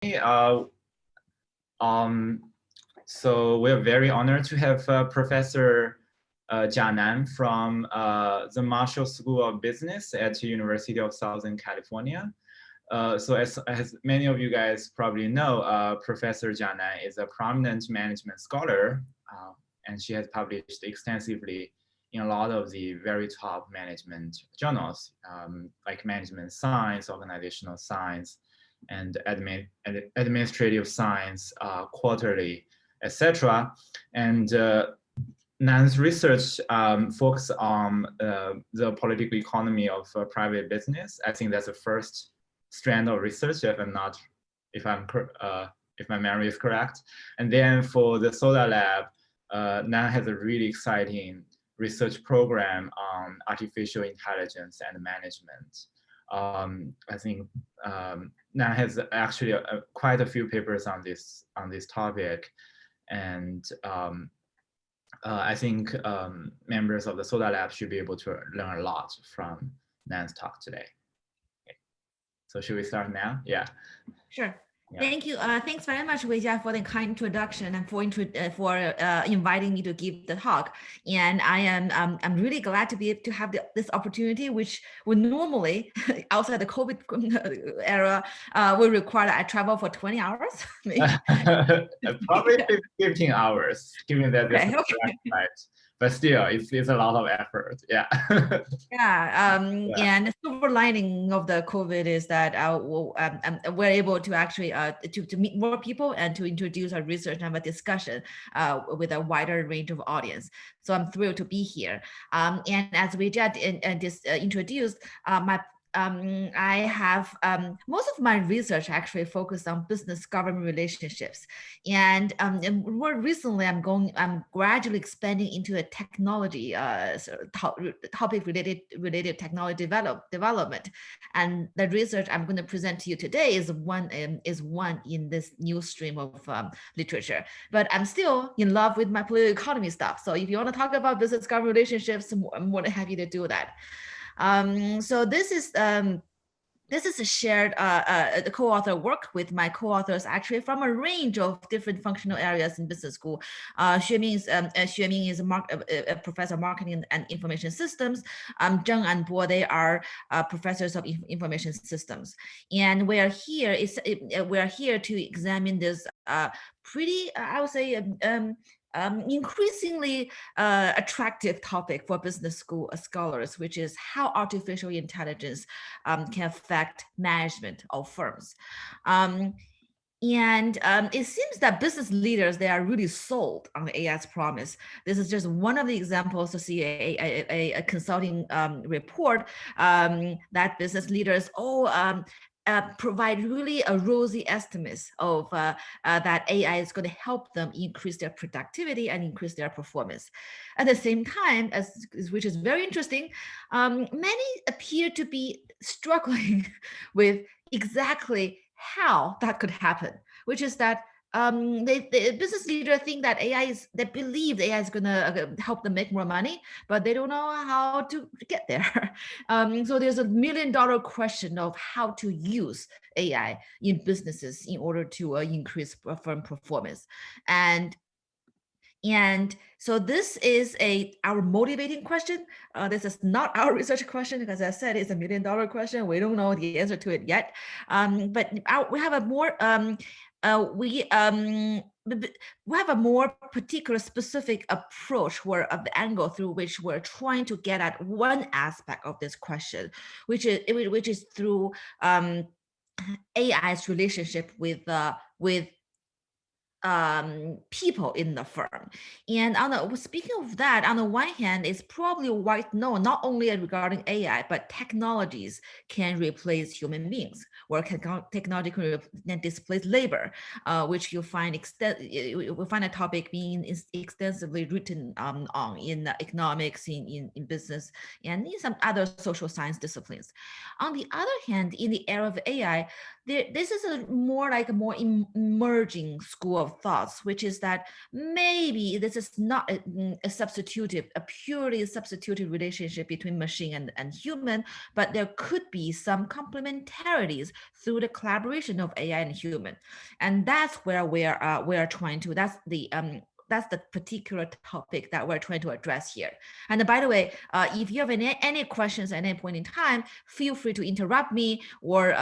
Uh, um, so we're very honored to have Professor Jia Nan from the Marshall School of Business at the University of Southern California. So as many of you guys probably know, Professor Jia Nan is a prominent management scholar, and she has published extensively in a lot of the very top management journals, like Management Science, Organizational Science, and Administrative Science, Quarterly, etc. And Nan's research focuses on the political economy of private business. I think that's the first strand of research, if my memory is correct. And then for the Soda Lab, Nan has a really exciting research program on artificial intelligence and management. I think Nan has actually quite a few papers on this topic, and I think members of the Soda Lab should be able to learn a lot from Nan's talk today. Okay. So should we start now? Yeah. Sure. Yeah. Thank you. Thanks very much, Weijia, for the kind introduction and for inviting me to give the talk. And I'm really glad to be able to have this opportunity, which would normally outside the COVID era would require that I travel for 20 hours. Probably 15 hours, given that this is right. But still, it's a lot of effort. Yeah. Yeah. And the silver lining of the COVID is that we're able to actually to meet more people and to introduce our research and have a discussion with a wider range of audience. So I'm thrilled to be here. And as we just introduced, I have most of my research actually focused on business-government relationships, and more recently I'm gradually expanding into a technology topic related technology development, and the research I'm going to present to you today is one in this new stream of literature. But I'm still in love with my political economy stuff. So if you want to talk about business-government relationships, I'm more than happy to do that. So this is a shared the co-author work with my co-authors actually from a range of different functional areas in business school. Xueming is a professor of marketing and information systems. Zheng and Bo, they are professors of information systems. And we are here to examine this pretty, I would say, increasingly attractive topic for business school scholars, which is how artificial intelligence can affect management of firms. And it seems that business leaders, they are really sold on the AI's promise. This is just one of the examples to see a consulting report that business leaders provide really a rosy estimates of that AI is going to help them increase their productivity and increase their performance. At the same time, which is very interesting, many appear to be struggling with exactly how that could happen, which is that the business leader think that they believe AI is going to help them make more money, but they don't know how to get there. So there's $1 million question of how to use AI in businesses in order to increase firm performance. And so this is our motivating question. This is not our research question, because as I said, it's $1 million question. We don't know the answer to it yet. But we have a more we have a more particular specific approach of the angle through which we're trying to get at one aspect of this question, which is through AI's relationship with people in the firm. And speaking of that, on the one hand, it's probably wide known not only regarding AI, but technologies can replace human beings, or technology can displace labor, which you'll find a topic being extensively written on in economics, in business, and in some other social science disciplines. On the other hand, in the era of AI, this is a more emerging school of thoughts, which is that maybe this is not a purely substitutive relationship between machine and human, but there could be some complementarities through the collaboration of AI and human. And that's where we are trying to, that's the particular topic that we're trying to address here. And by the way, if you have any questions at any point in time, feel free to interrupt me, or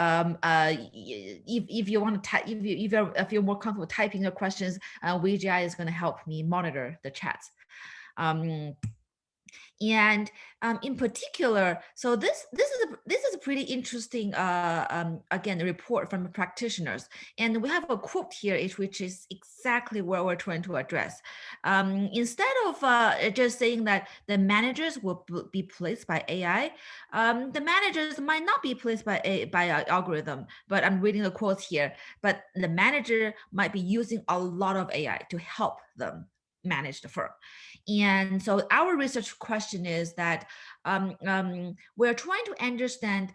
if you want to type, if you feel more comfortable typing your questions, WeGI is going to help me monitor the chats. And in particular, so this is a pretty interesting again report from practitioners, and we have a quote here which is exactly what we're trying to address. Instead of just saying that the managers will be placed by AI, the managers might not be placed by an algorithm, but I'm reading the quotes here. But the manager might be using a lot of AI to help them manage the firm. And so our research question is that we're trying to understand,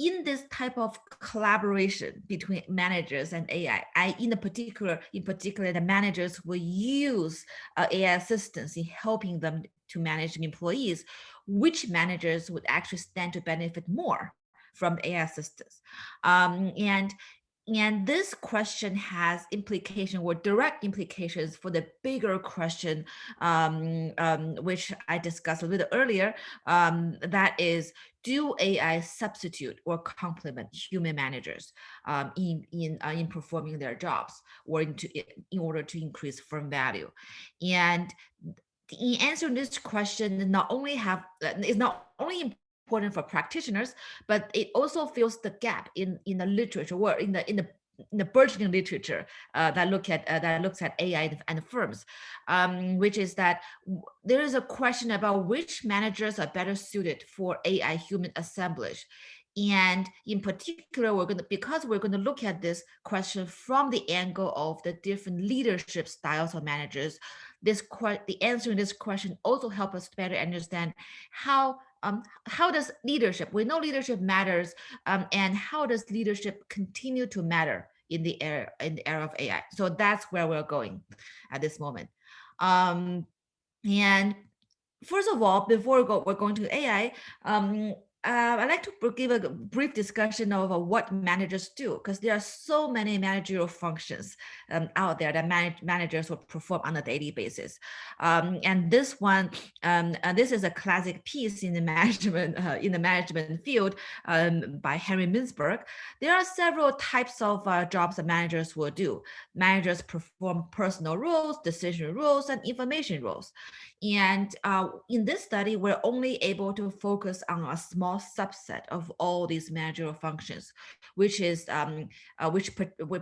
in this type of collaboration between managers and AI, in particular, the managers will use AI assistance in helping them to manage employees, which managers would actually stand to benefit more from AI assistance. And this question has implication or direct implications for the bigger question, which I discussed a little earlier, that is, do AI substitute or complement human managers in performing their jobs, or in order to increase firm value? And in answering this question, is not only important for practitioners, but it also fills the gap in the literature, or in the burgeoning literature that looks at AI and firms, which is that there is a question about which managers are better suited for AI human assemblage. And in particular, because we're going to look at this question from the angle of the different leadership styles of managers, the answer in this question also help us better understand how does leadership, we know leadership matters, and how does leadership continue to matter in the era of AI? So that's where we're going at this moment. And first of all, before we're going to AI, I'd like to give a brief discussion of what managers do, because there are so many managerial functions out there that managers will perform on a daily basis. And this one, this is a classic piece in the management field by Henry Mintzberg. There are several types of jobs that managers will do. Managers perform personal roles, decision roles, and information roles. And in this study, we're only able to focus on a small subset of all these managerial functions, which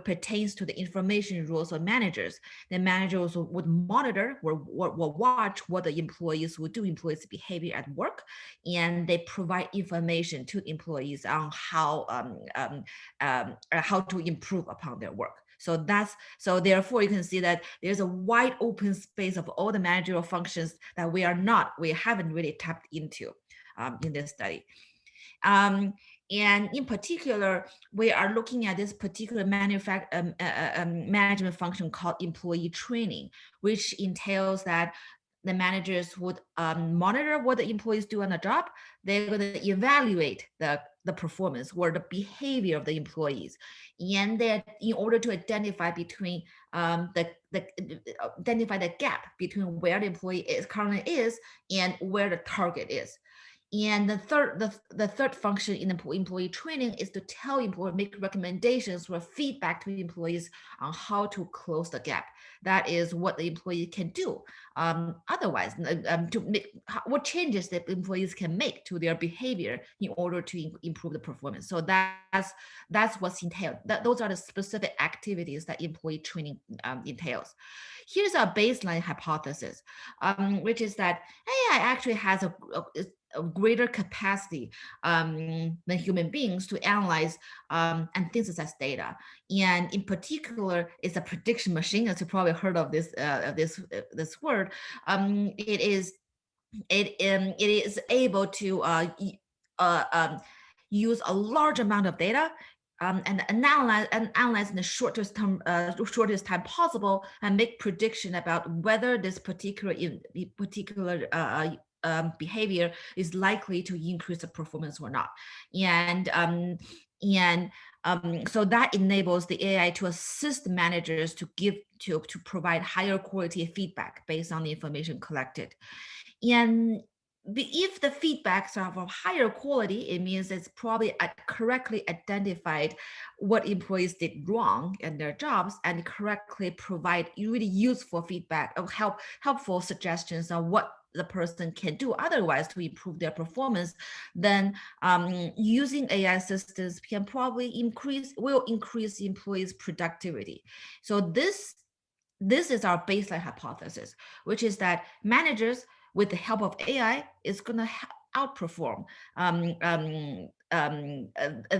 pertains to the information roles of managers. The managers would monitor or watch what the employees would do, employees' behavior at work, and they provide information to employees on how to improve upon their work. So therefore you can see that there's a wide open space of all the managerial functions that we haven't really tapped into in this study. And in particular, we are looking at this particular management function called employee training, which entails that the managers would monitor what the employees do on the job. They're going to evaluate the performance or the behavior of the employees, and that in order to identify identify the gap between where the employee currently is and where the target is. And the third function in employee training is to tell employees, make recommendations or feedback to employees on how to close the gap. That is what the employee can do. Otherwise, what changes that employees can make to their behavior in order to improve the performance. So that's what's entailed. Those are the specific activities that employee training entails. Here's our baseline hypothesis, which is that AI actually has a greater capacity than human beings to analyze and synthesize data, and in particular, it's a prediction machine. As you probably heard of this word. It is able to use a large amount of data and analyze in the shortest time possible, and make prediction about whether this particular behavior is likely to increase the performance or not. So that enables the AI to assist managers to provide higher quality feedback based on the information collected. And if the feedbacks are of higher quality, it means it's probably correctly identified what employees did wrong in their jobs and correctly provide really useful feedback or helpful suggestions on what the person can do otherwise to improve their performance. Then using AI systems can probably will increase employees' productivity. So this is our baseline hypothesis, which is that managers, with the help of AI, is going to outperform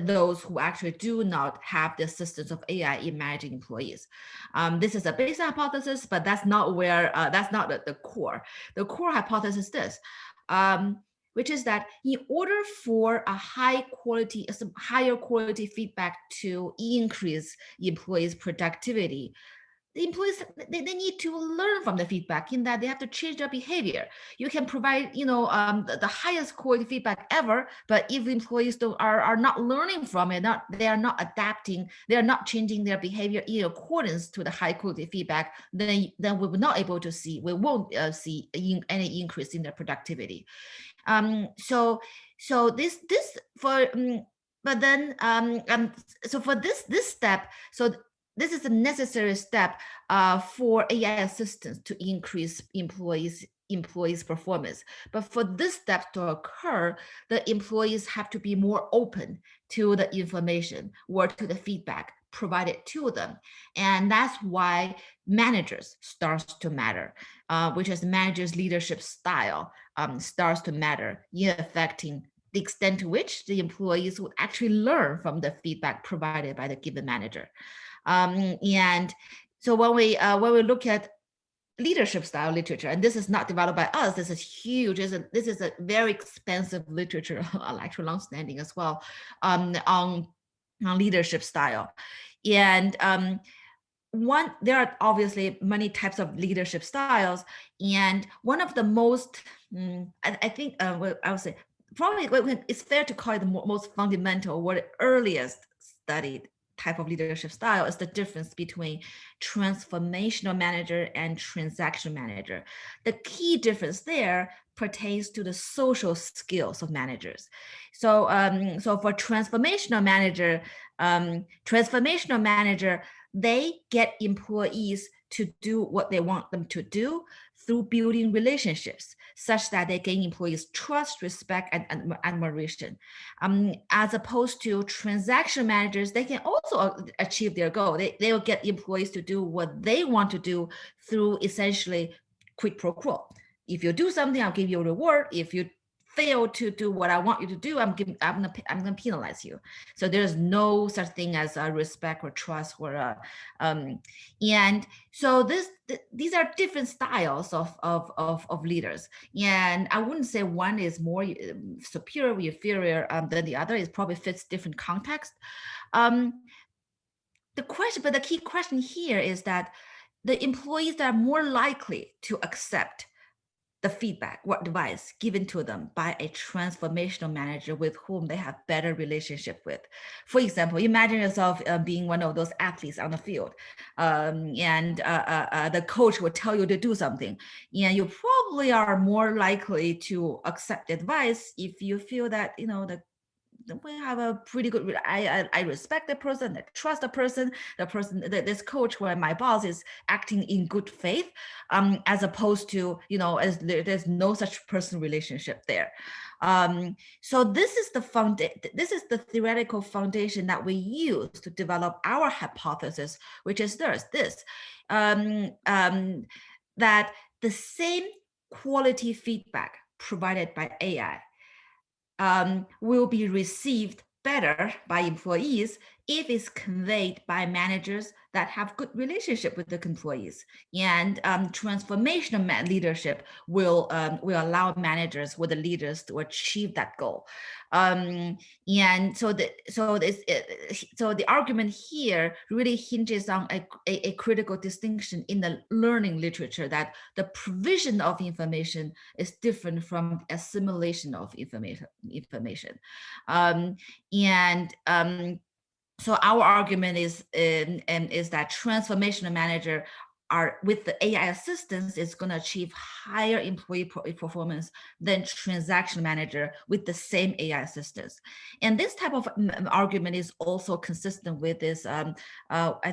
those who actually do not have the assistance of AI in managing employees. This is a baseline hypothesis, but that's not where that's not the core. The core hypothesis is this, which is that in order for a higher quality feedback to increase employees' productivity, the employees, they need to learn from the feedback, in that they have to change their behavior. You can provide, the highest quality feedback ever, but if employees are not learning from it, they are not adapting, they are not changing their behavior in accordance to the high quality feedback, then we won't see any increase in their productivity. So this for but then so for this step, so this is a necessary step for AI assistance to increase employees' performance. But for this step to occur, the employees have to be more open to the information or to the feedback provided to them. And that's why managers starts to matter, which is managers' leadership style starts to matter in affecting the extent to which the employees would actually learn from the feedback provided by the given manager. And so when we look at leadership style literature, and this is not developed by us, this is huge. This is a very expensive literature, actually long-standing as well, on leadership style. And there are obviously many types of leadership styles, and one of the most, I think, I would say, probably it's fair to call it the most fundamental or the earliest studied type of leadership style is the difference between transformational manager and transactional manager. The key difference there pertains to the social skills of managers. So, so for transformational manager, they get employees to do what they want them to do through building relationships such that they gain employees' trust, respect, and admiration. As opposed to transaction managers, they can also achieve their goal. They will get employees to do what they want to do through essentially quid pro quo. If you do something, I'll give you a reward. If you fail to do what I want you to do, I'm gonna penalize you. So there's no such thing as respect or trust, or and so these are different styles of leaders, and I wouldn't say one is more superior or inferior than the other. It probably fits different context. The key question here is that the employees that are more likely to accept the feedback or advice given to them by a transformational manager with whom they have better relationship with. For example, imagine yourself being one of those athletes on the field, and the coach would tell you to do something, and you probably are more likely to accept advice if you feel that we have a pretty good, I respect the person, I trust the person, this coach or my boss is acting in good faith, as opposed to, as there's no such personal relationship there. So this is the theoretical foundation that we use to develop our hypothesis, which is this, that the same quality feedback provided by AI will be received better by employees if it's conveyed by managers that have good relationship with the employees. And transformational leadership will allow managers or the leaders to achieve that goal. And so the argument here really hinges on a critical distinction in the learning literature, that the provision of information is different from assimilation of information. So our argument is that transformational manager are with the AI assistance is going to achieve higher employee performance than transactional manager with the same AI assistance. And this type of argument is also consistent with this. I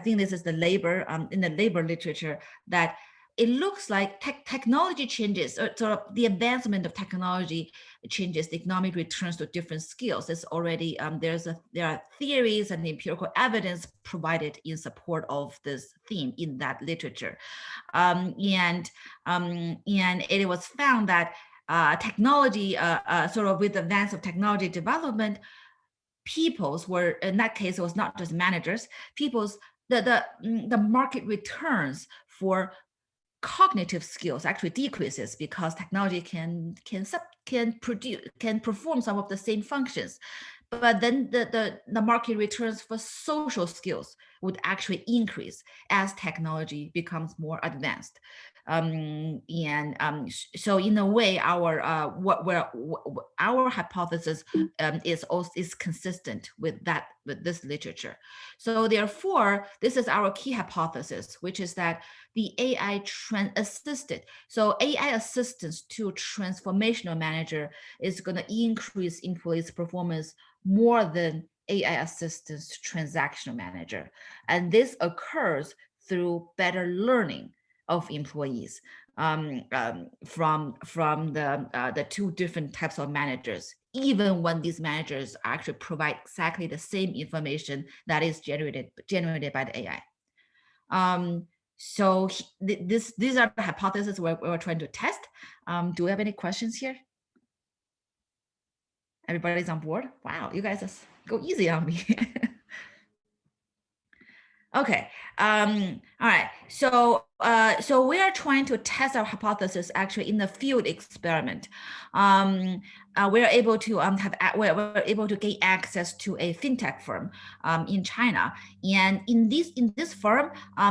think this is the labor in the labor literature, that it looks like technology changes, or sort of the advancement of technology changes, the economic returns to different skills. It's already there are theories and empirical evidence provided in support of this theme in that literature, and it was found that technology, sort of with the advance of technology development, people's were, in that case, it was not just managers, people's the market returns for cognitive skills actually decreases, because technology can perform some of the same functions, but then the market returns for social skills would actually increase as technology becomes more advanced. So in a way, our our hypothesis is consistent with this literature. So therefore, this is our key hypothesis, which is that the AI assisted, so AI assistance to transformational manager is going to increase employees' performance more than AI assistance to transactional manager. And this occurs through better learning of employees from the two different types of managers, even when these managers actually provide exactly the same information that is generated by the AI. So these are the hypotheses we're trying to test. Do we have any questions here? Everybody's on board? Wow, you guys just go easy on me. Okay. All right. So we are trying to test our hypothesis actually in the field experiment. We're able to gain access to a fintech firm in China, and in this firm,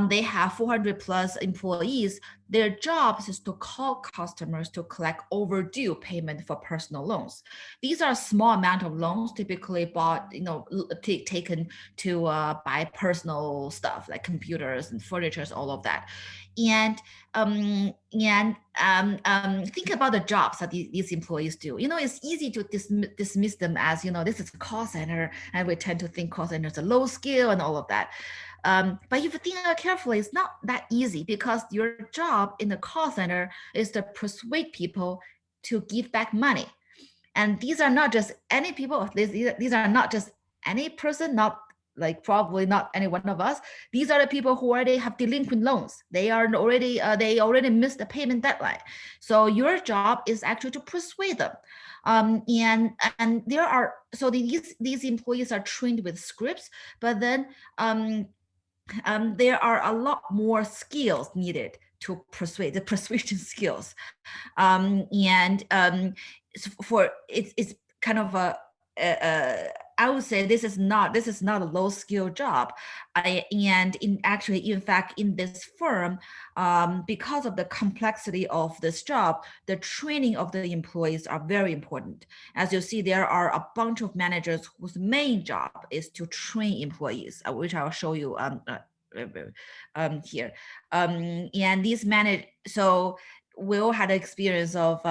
they have 400 plus employees. Their job is to call customers to collect overdue payment for personal loans. These are a small amount of loans, typically bought, taken to buy personal stuff like computers and furniture, all of that. And think about the jobs that these employees do. It's easy to dismiss them as, this is a call center, and we tend to think call centers are low skill and all of that. But if you think carefully, it's not that easy, because your job in the call center is to persuade people to give back money. And these are not just any people. These are not just any person, not like probably not any one of us. These are the people who already have delinquent loans. They already missed the payment deadline. So your job is actually to persuade them. And there are, so these employees are trained with scripts, but then there are a lot more skills needed to persuade, the persuasion skills. It's kind of I would say this is not a low skill job. In fact, in this firm, because of the complexity of this job, the training of the employees are very important. As you see, there are a bunch of managers whose main job is to train employees, which I'll show you here. And these so we all had the experience of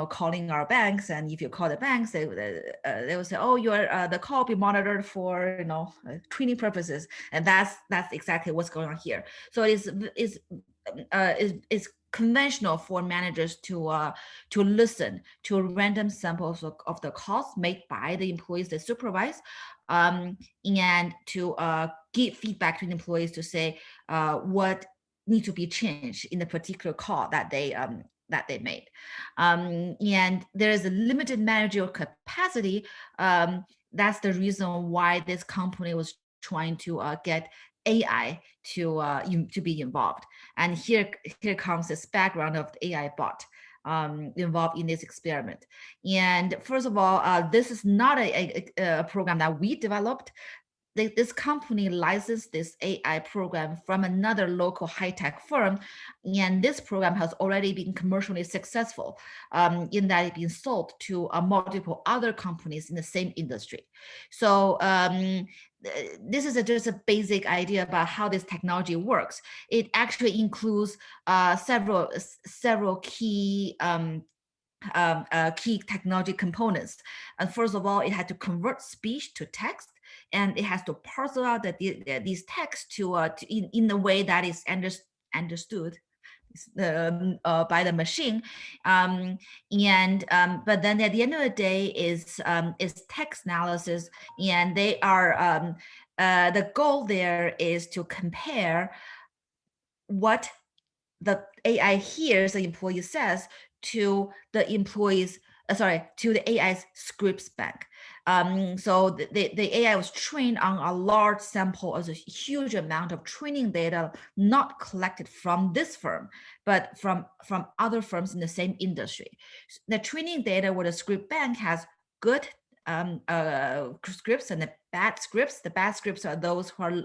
calling our banks, and if you call the banks, they will say, oh, the call will be monitored for training purposes, and that's exactly what's going on here. So it's conventional for managers to listen to random samples of the calls made by the employees they supervise, and to give feedback to the employees to say what need to be changed in the particular call that they made. And there is a limited managerial capacity. That's the reason why this company was trying to get AI to be involved. And here comes this background of the AI bot involved in this experiment. And first of all, this is not a program that we developed. This company licensed this AI program from another local high-tech firm, and this program has already been commercially successful in that it's been sold to multiple other companies in the same industry. So this is just a basic idea about how this technology works. It actually includes several key key technology components. And first of all, it had to convert speech to text, and it has to parse out these texts in a way that is understood by the machine. But then at the end of the day is text analysis, and they are the goal there is to compare what the AI hears the employee says to the employee's to the AI's scripts bank. So the AI was trained on a large sample of a huge amount of training data, not collected from this firm, but from other firms in the same industry. The training data where the script bank has good scripts and the bad scripts. The bad scripts are those who are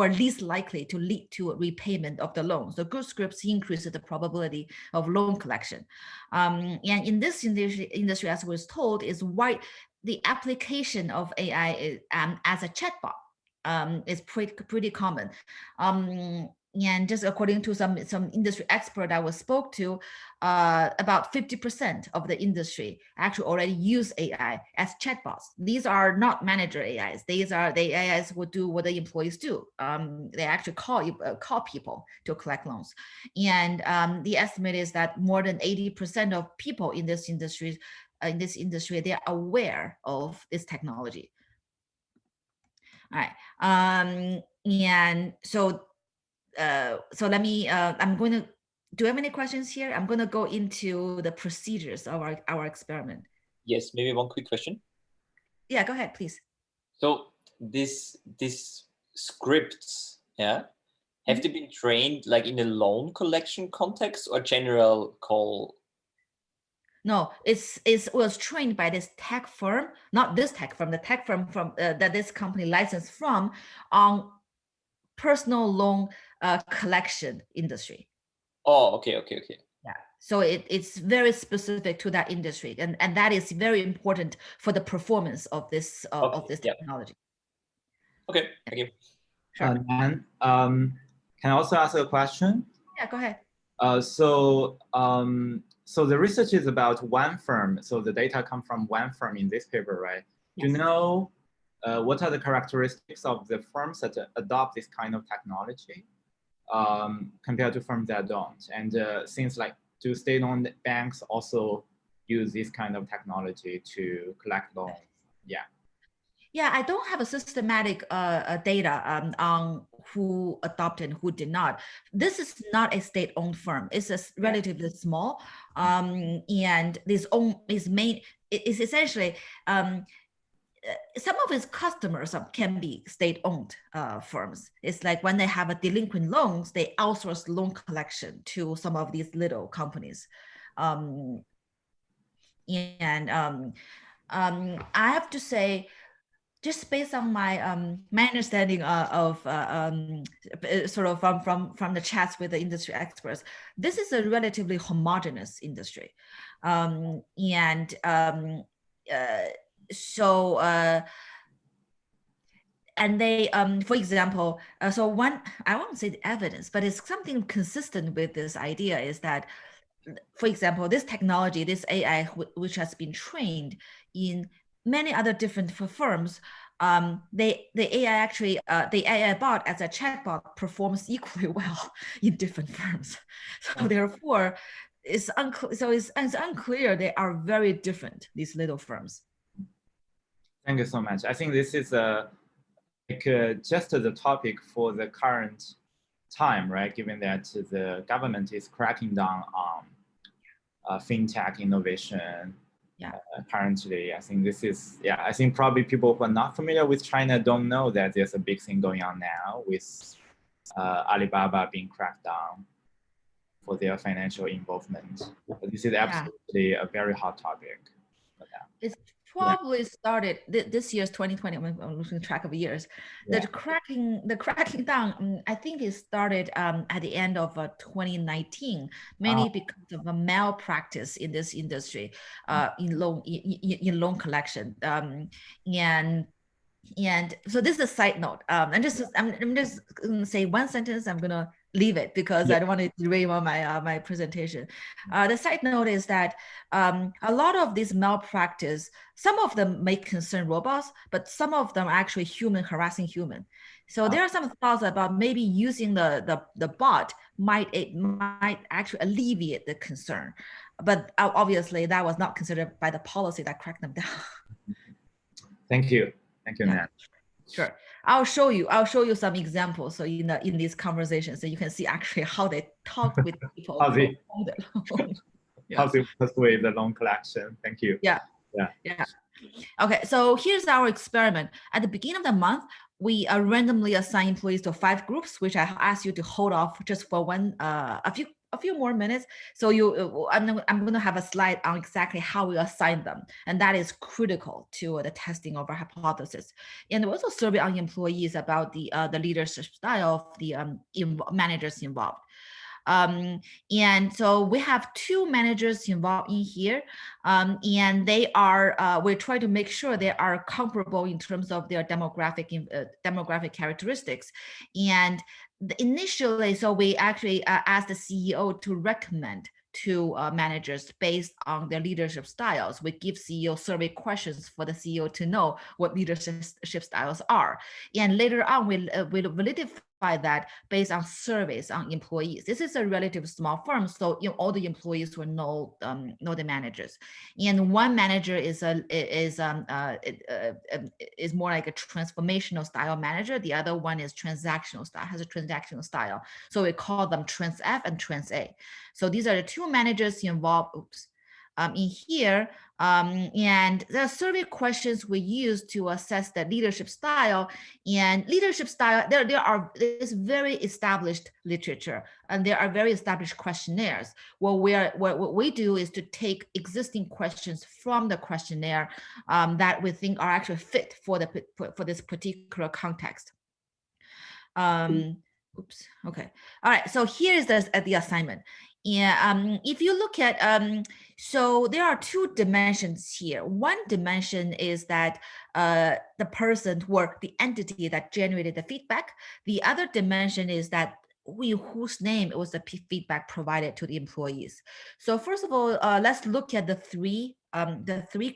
least likely to lead to a repayment of the loans. The good scripts increases the probability of loan collection. And in this industry, as was told, is why the application of AI as a chatbot is pretty common. And just according to some industry expert I spoke to, about 50% of the industry actually already use AI as chatbots. These are not manager AIs. These are the AIs who do what the employees do. They actually call people to collect loans. And the estimate is that more than 80% of people in this industry, they are aware of this technology. All right. And so let me, I'm going to, do you have any questions here? I'm going to go into the procedures of our experiment. Yes, maybe one quick question. Yeah, go ahead, please. So these scripts, yeah, have they been trained like in a loan collection context or general call? No, it was trained by this tech firm, not this tech firm, the tech firm from that this company licensed from on personal loan collection industry. Oh, okay. Yeah, so it's very specific to that industry, and that is very important for the performance of this technology. Okay, thank you. Sure. Nan, can I also ask a question? Yeah, go ahead. So the research is about one firm. So the data come from one firm in this paper, right? Yes. Do you know what are the characteristics of the firms that adopt this kind of technology compared to firms that don't? And since like, do state-owned banks also use this kind of technology to collect loans? Yeah. Yeah, I don't have a systematic data on who adopted and who did not. This is not a state-owned firm. It's relatively small, and this is essentially some of its customers can be state-owned firms. It's like when they have a delinquent loans, they outsource loan collection to some of these little companies, I have to say, just based on my my understanding of sort of from the chats with the industry experts, this is a relatively homogeneous industry, and they, for example, so one, I won't say the evidence, but it's something consistent with this idea is that, for example, this technology, this AI, which has been trained in many other different firms, the AI actually, the AI bot as a chatbot performs equally well in different firms. So therefore, it's unclear. They are very different, these little firms. Thank you so much. I think this is just the topic for the current time, right? Given that the government is cracking down on fintech innovation currently. I think this is, I think probably people who are not familiar with China don't know that there's a big thing going on now with Alibaba being cracked down for their financial involvement. But this is absolutely a very hot topic for now. It's probably started this year's 2020. I'm losing track of years. The cracking down, I think it started at the end of 2019, mainly because of a malpractice in this industry, in loan collection, and so this is a side note. I'm just gonna say one sentence. I'm gonna leave it because I don't want to derail my my presentation. The side note is that a lot of these malpractice, some of them may concern robots, but some of them are actually human harassing human. So there are some thoughts about maybe using the bot might actually alleviate the concern, but obviously that was not considered by the policy that cracked them down. Thank you. Thank you, Nan. Sure. I'll show you some examples. So in these conversations, so you can see actually how they talk with people. How they persuade the loan collection. Thank you. Yeah. Okay, so here's our experiment. At the beginning of the month, we randomly assign employees to 5 groups, which I asked you to hold off just for a few more minutes. So I'm going to have a slide on exactly how we assign them, and that is critical to the testing of our hypothesis. And we also survey our employees about the leadership style of the managers involved. And so we have 2 managers involved in here, and they are, we try to make sure they are comparable in terms of their demographic characteristics. And initially, so we actually asked the CEO to recommend 2 managers based on their leadership styles. We give CEO survey questions for the CEO to know what leadership styles are. And later on, we validify that based on surveys on employees. This is a relatively small firm, so all the employees will know the managers. And one manager is more like a transformational style manager. The other one is transactional style, has a transactional style. So we call them Trans F and Trans A. So these are the 2 managers involved. In here, and there are survey questions we use to assess the leadership style. And leadership style, there's very established literature, and there are very established questionnaires. What we do is to take existing questions from the questionnaire that we think are actually fit for this particular context. Oops. Okay. All right. So here's the assignment. Yeah, if you look at, so there are 2 dimensions here. One dimension is that the person or the entity that generated the feedback. The other dimension is that whose name was the feedback provided to the employees. So first of all, let's look at the 3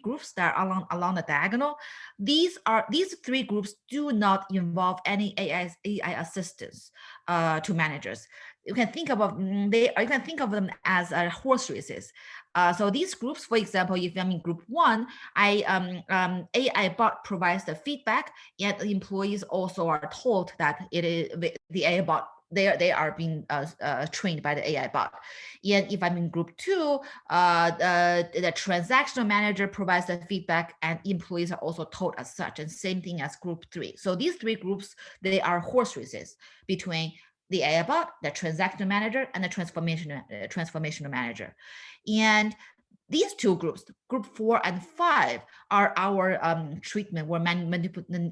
groups that are along the diagonal. These 3 groups do not involve any AI assistance to managers. You can think of them as horse races. So these groups, for example, if I'm in group 1, AI bot provides the feedback, and the employees also are told that it is the AI bot. They are being trained by the AI bot. And if I'm in group 2, the transactional manager provides the feedback, and employees are also told as such. And same thing as group 3. So these 3 groups, they are horse races between the AI bot, the transactional manager, and the transformational manager. And these 2 groups, group 4 and 5, are our treatment or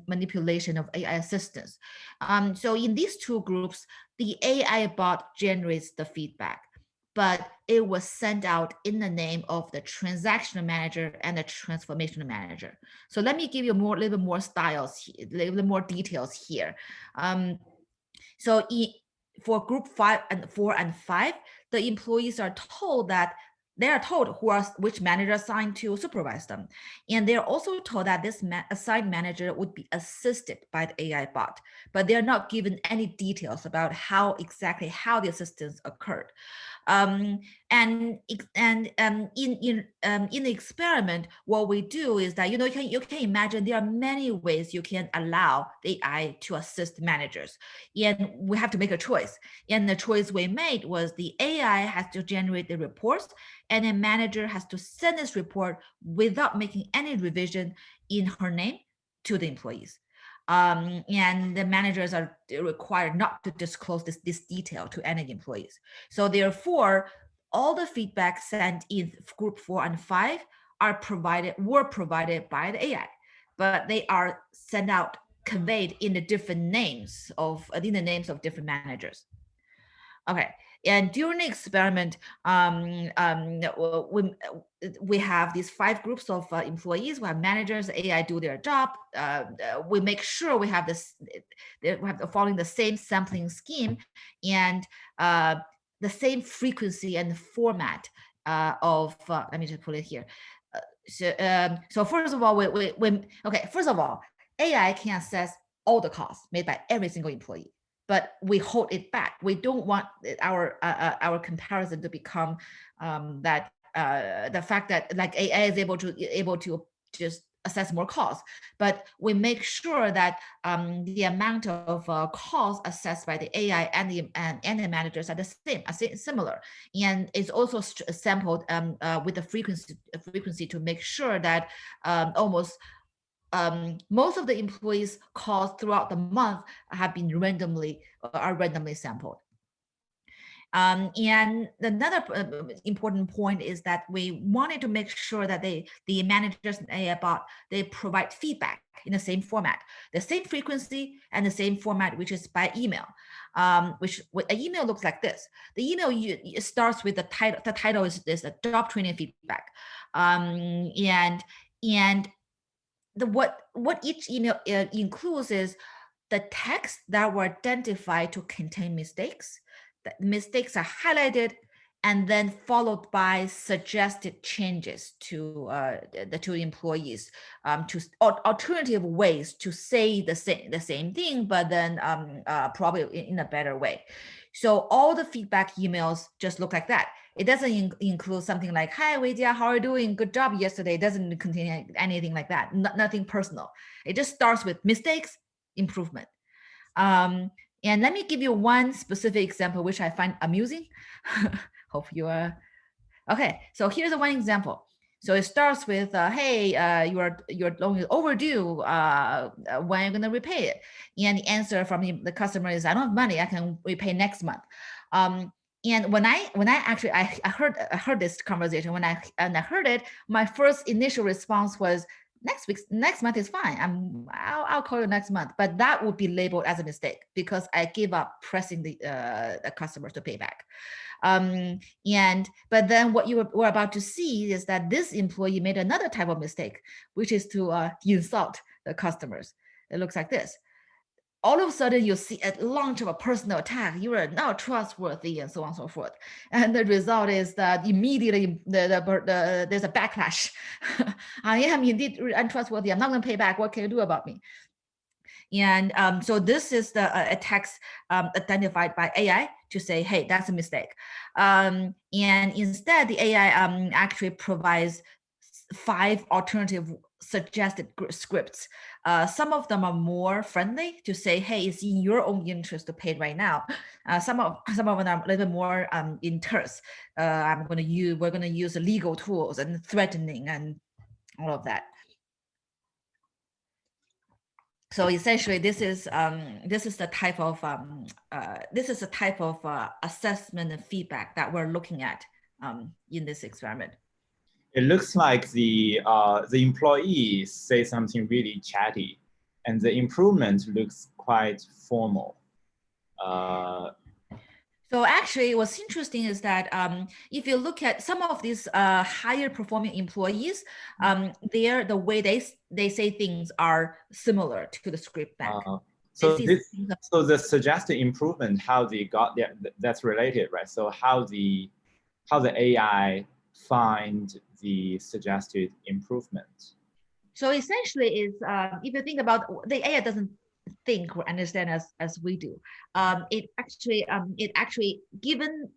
manipulation of AI assistance. So in these 2 groups, the AI bot generates the feedback, but it was sent out in the name of the transactional manager and the transformational manager. So let me give you a little bit more styles, a little bit more details here. So for group 4 and 5, the employees are told that they are told which manager assigned to supervise them. And they're also told that this assigned manager would be assisted by the AI bot, but they're not given any details about how exactly the assistance occurred. And in the experiment, what we do is that, you can imagine there are many ways you can allow the AI to assist managers, and we have to make a choice. And the choice we made was the AI has to generate the reports, and a manager has to send this report without making any revision in her name to the employees. And the managers are required not to disclose this detail to any employees. So therefore, all the feedback sent in group 4 and 5 were provided by the AI, but they are sent out, conveyed in the different names of different managers. Okay, and during the experiment, we have these 5 groups of employees. We have managers, AI do their job. We make sure we have following the same sampling scheme and the same frequency and format of. Let me just put it here. So first of all, first of all, AI can assess all the costs made by every single employee, but we hold it back. We don't want our comparison to become the fact that like AI is able to just assess more costs, but we make sure that the amount of costs assessed by the AI and the managers are the same, similar, and it's also sampled with the frequency to make sure that most of the employees' costs throughout the month have been randomly sampled. And another important point is that we wanted to make sure that the managers and AI bot, they provide feedback in the same format, the same frequency and the same format, which is by email. Which an email looks like this. The email it starts with the title. The title is this: a job training feedback, and what each email includes is the text that were identified to contain mistakes. The mistakes are highlighted and then followed by suggested changes to the employees, to alternative ways to say the same thing, but then probably in a better way. So all the feedback emails just look like that. It doesn't include something like, "Hi, Weijia, how are you doing? Good job yesterday." It doesn't contain anything like that. Nothing personal. It just starts with mistakes, improvement. And let me give you one specific example, which I find amusing. Hope you are okay. So here's one example. So it starts with, "Hey, your loan is overdue. When are you gonna repay it?" And the answer from the customer is, "I don't have money. I can repay next month." And when I actually I heard this conversation, when I heard it, my first initial response was, next month is fine. I'll call you next month. But that would be labeled as a mistake because I gave up pressing the customer to pay back. But then what you were about to see is that this employee made another type of mistake, which is to insult the customers. It looks like this. All of a sudden, you see a launch of a personal attack. You are not trustworthy, and so on and so forth. And the result is that immediately there's a backlash. I am indeed untrustworthy. I'm not going to pay back. What can you do about me? And so this is the attacks identified by AI to say, "Hey, that's a mistake." And instead, the AI actually provides 5 alternative suggested scripts. Some of them are more friendly to say, "Hey, it's in your own interest to pay right now." Some of them are a little bit more in terse. We're going to use legal tools and threatening and all of that. So essentially, this is the type of assessment and feedback that we're looking at in this experiment. It looks like the employees say something really chatty, and the improvement looks quite formal. So actually, what's interesting is that if you look at some of these higher performing employees, the way they say things are similar to the script bank. So the suggested improvement, how they got there, that's related, right? So how the AI find the suggested improvement. So essentially, is if you think about the AI doesn't think or understand as we do. It actually given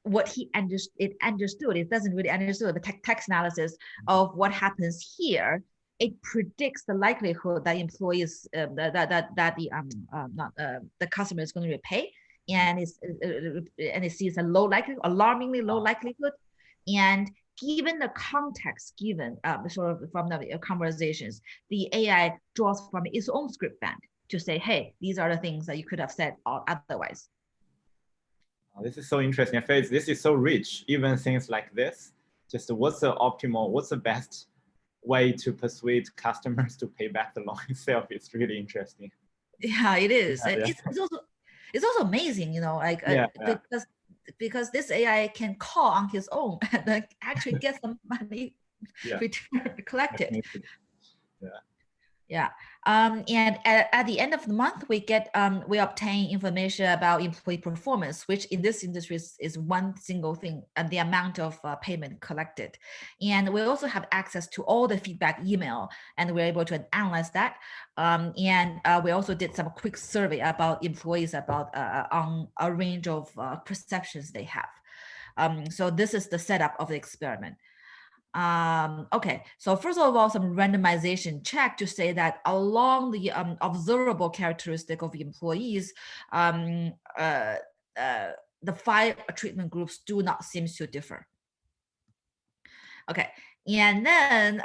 what he understood. It doesn't really understand the text analysis of what happens here. It predicts the likelihood that employees the customer is going to repay, and it sees a low likelihood, alarmingly low likelihood, and given the context given sort of from the conversations, the AI draws from its own script bank to say, hey, these are the things that you could have said otherwise. This is so interesting. I feel this is so rich, even things like this. Just what's the best way to persuade customers to pay back the loan itself? It's really interesting. Yeah, it is. Yeah. It's also amazing, you know, like because this AI can call on his own and actually get some money collected. Yeah. And at the end of the month, we obtain information about employee performance, which in this industry is one single thing, and the amount of payment collected. And we also have access to all the feedback email, and we're able to analyze that. And we also did some quick survey about employees on a range of perceptions they have. So this is the setup of the experiment. Okay, so first of all, some randomization check to say that along the observable characteristic of employees, the 5 treatment groups do not seem to differ. Okay, and then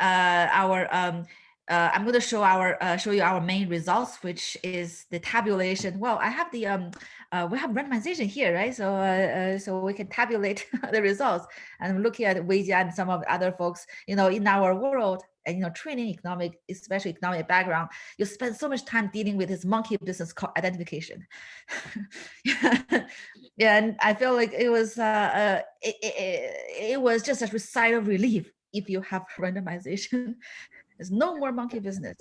I'm going to show you our main results, which is the tabulation. Well, I have the we have randomization here, right? So so we can tabulate the results. And I'm looking at Wei Jia and some of the other folks, you know, in our world, and you know, training especially economic background, you spend so much time dealing with this monkey business called identification. Yeah, and I feel like it was it was just a sigh of relief if you have randomization. There's no more monkey business.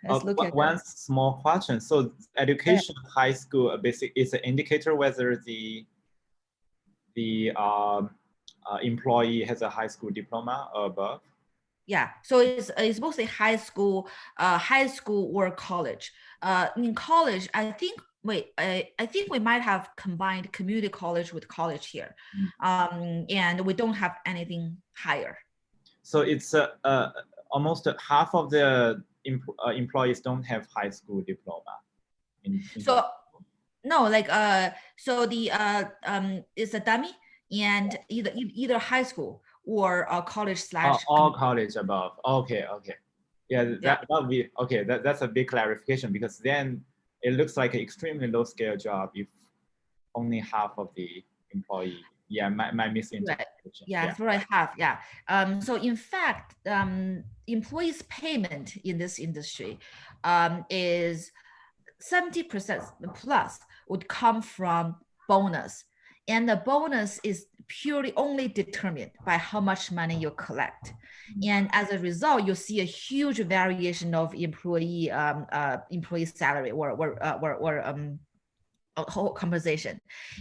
Let's look at one small question. So education, high school, basic is an indicator whether the employee has a high school diploma or above. Yeah, so it's mostly high school or college. In college, I think I think we might have combined community college with college here, and we don't have anything higher. So it's almost half of the employees don't have high school diploma. So no, like so the it's a dummy, and either high school or college slash. All college above. Okay. Yeah, that'll be okay. That's a big clarification, because then it looks like an extremely low scale job if only half of the employee. Yeah, my misinterpretation. Yeah, that's what I have. Yeah. So in fact, employees' payment in this industry is 70% plus would come from bonus, and the bonus is purely only determined by how much money you collect. And as a result, you see a huge variation of employee salary or whole compensation,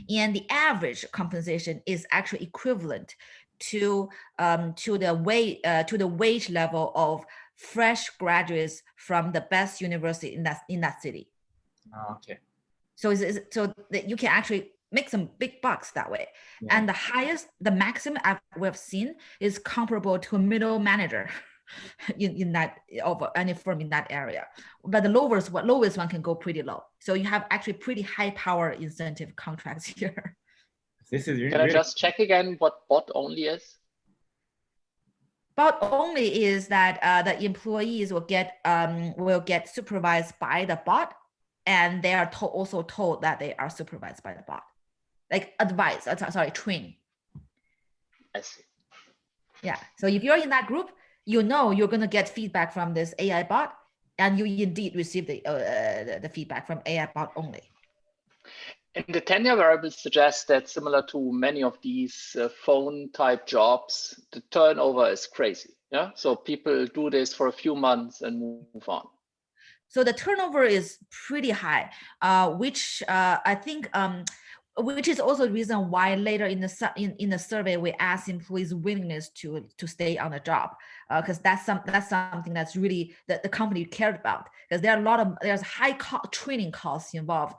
and the average compensation is actually equivalent to the wage level of fresh graduates from the best university in that city. Okay. So so that you can actually make some big bucks that way. Yeah. And the maximum we've seen is comparable to a middle manager in that of any firm in that area, but the lowest one can go pretty low. So you have actually pretty high power incentive contracts here. This is really, can I just check again what bot only is? Bot only is that the employees will get supervised by the bot, and they are also told that they are supervised by the bot, like advice. Training. I see. Yeah. So if you're in that group, you know you're going to get feedback from this AI bot, and you indeed receive the feedback from AI bot only. And the tenure variable suggests that similar to many of these phone type jobs, the turnover is crazy. Yeah. So people do this for a few months and move on. So the turnover is pretty high, which I think which is also the reason why later in the survey we asked employees' willingness to stay on the job, because that's something that's really that the company cared about, because there's high training costs involved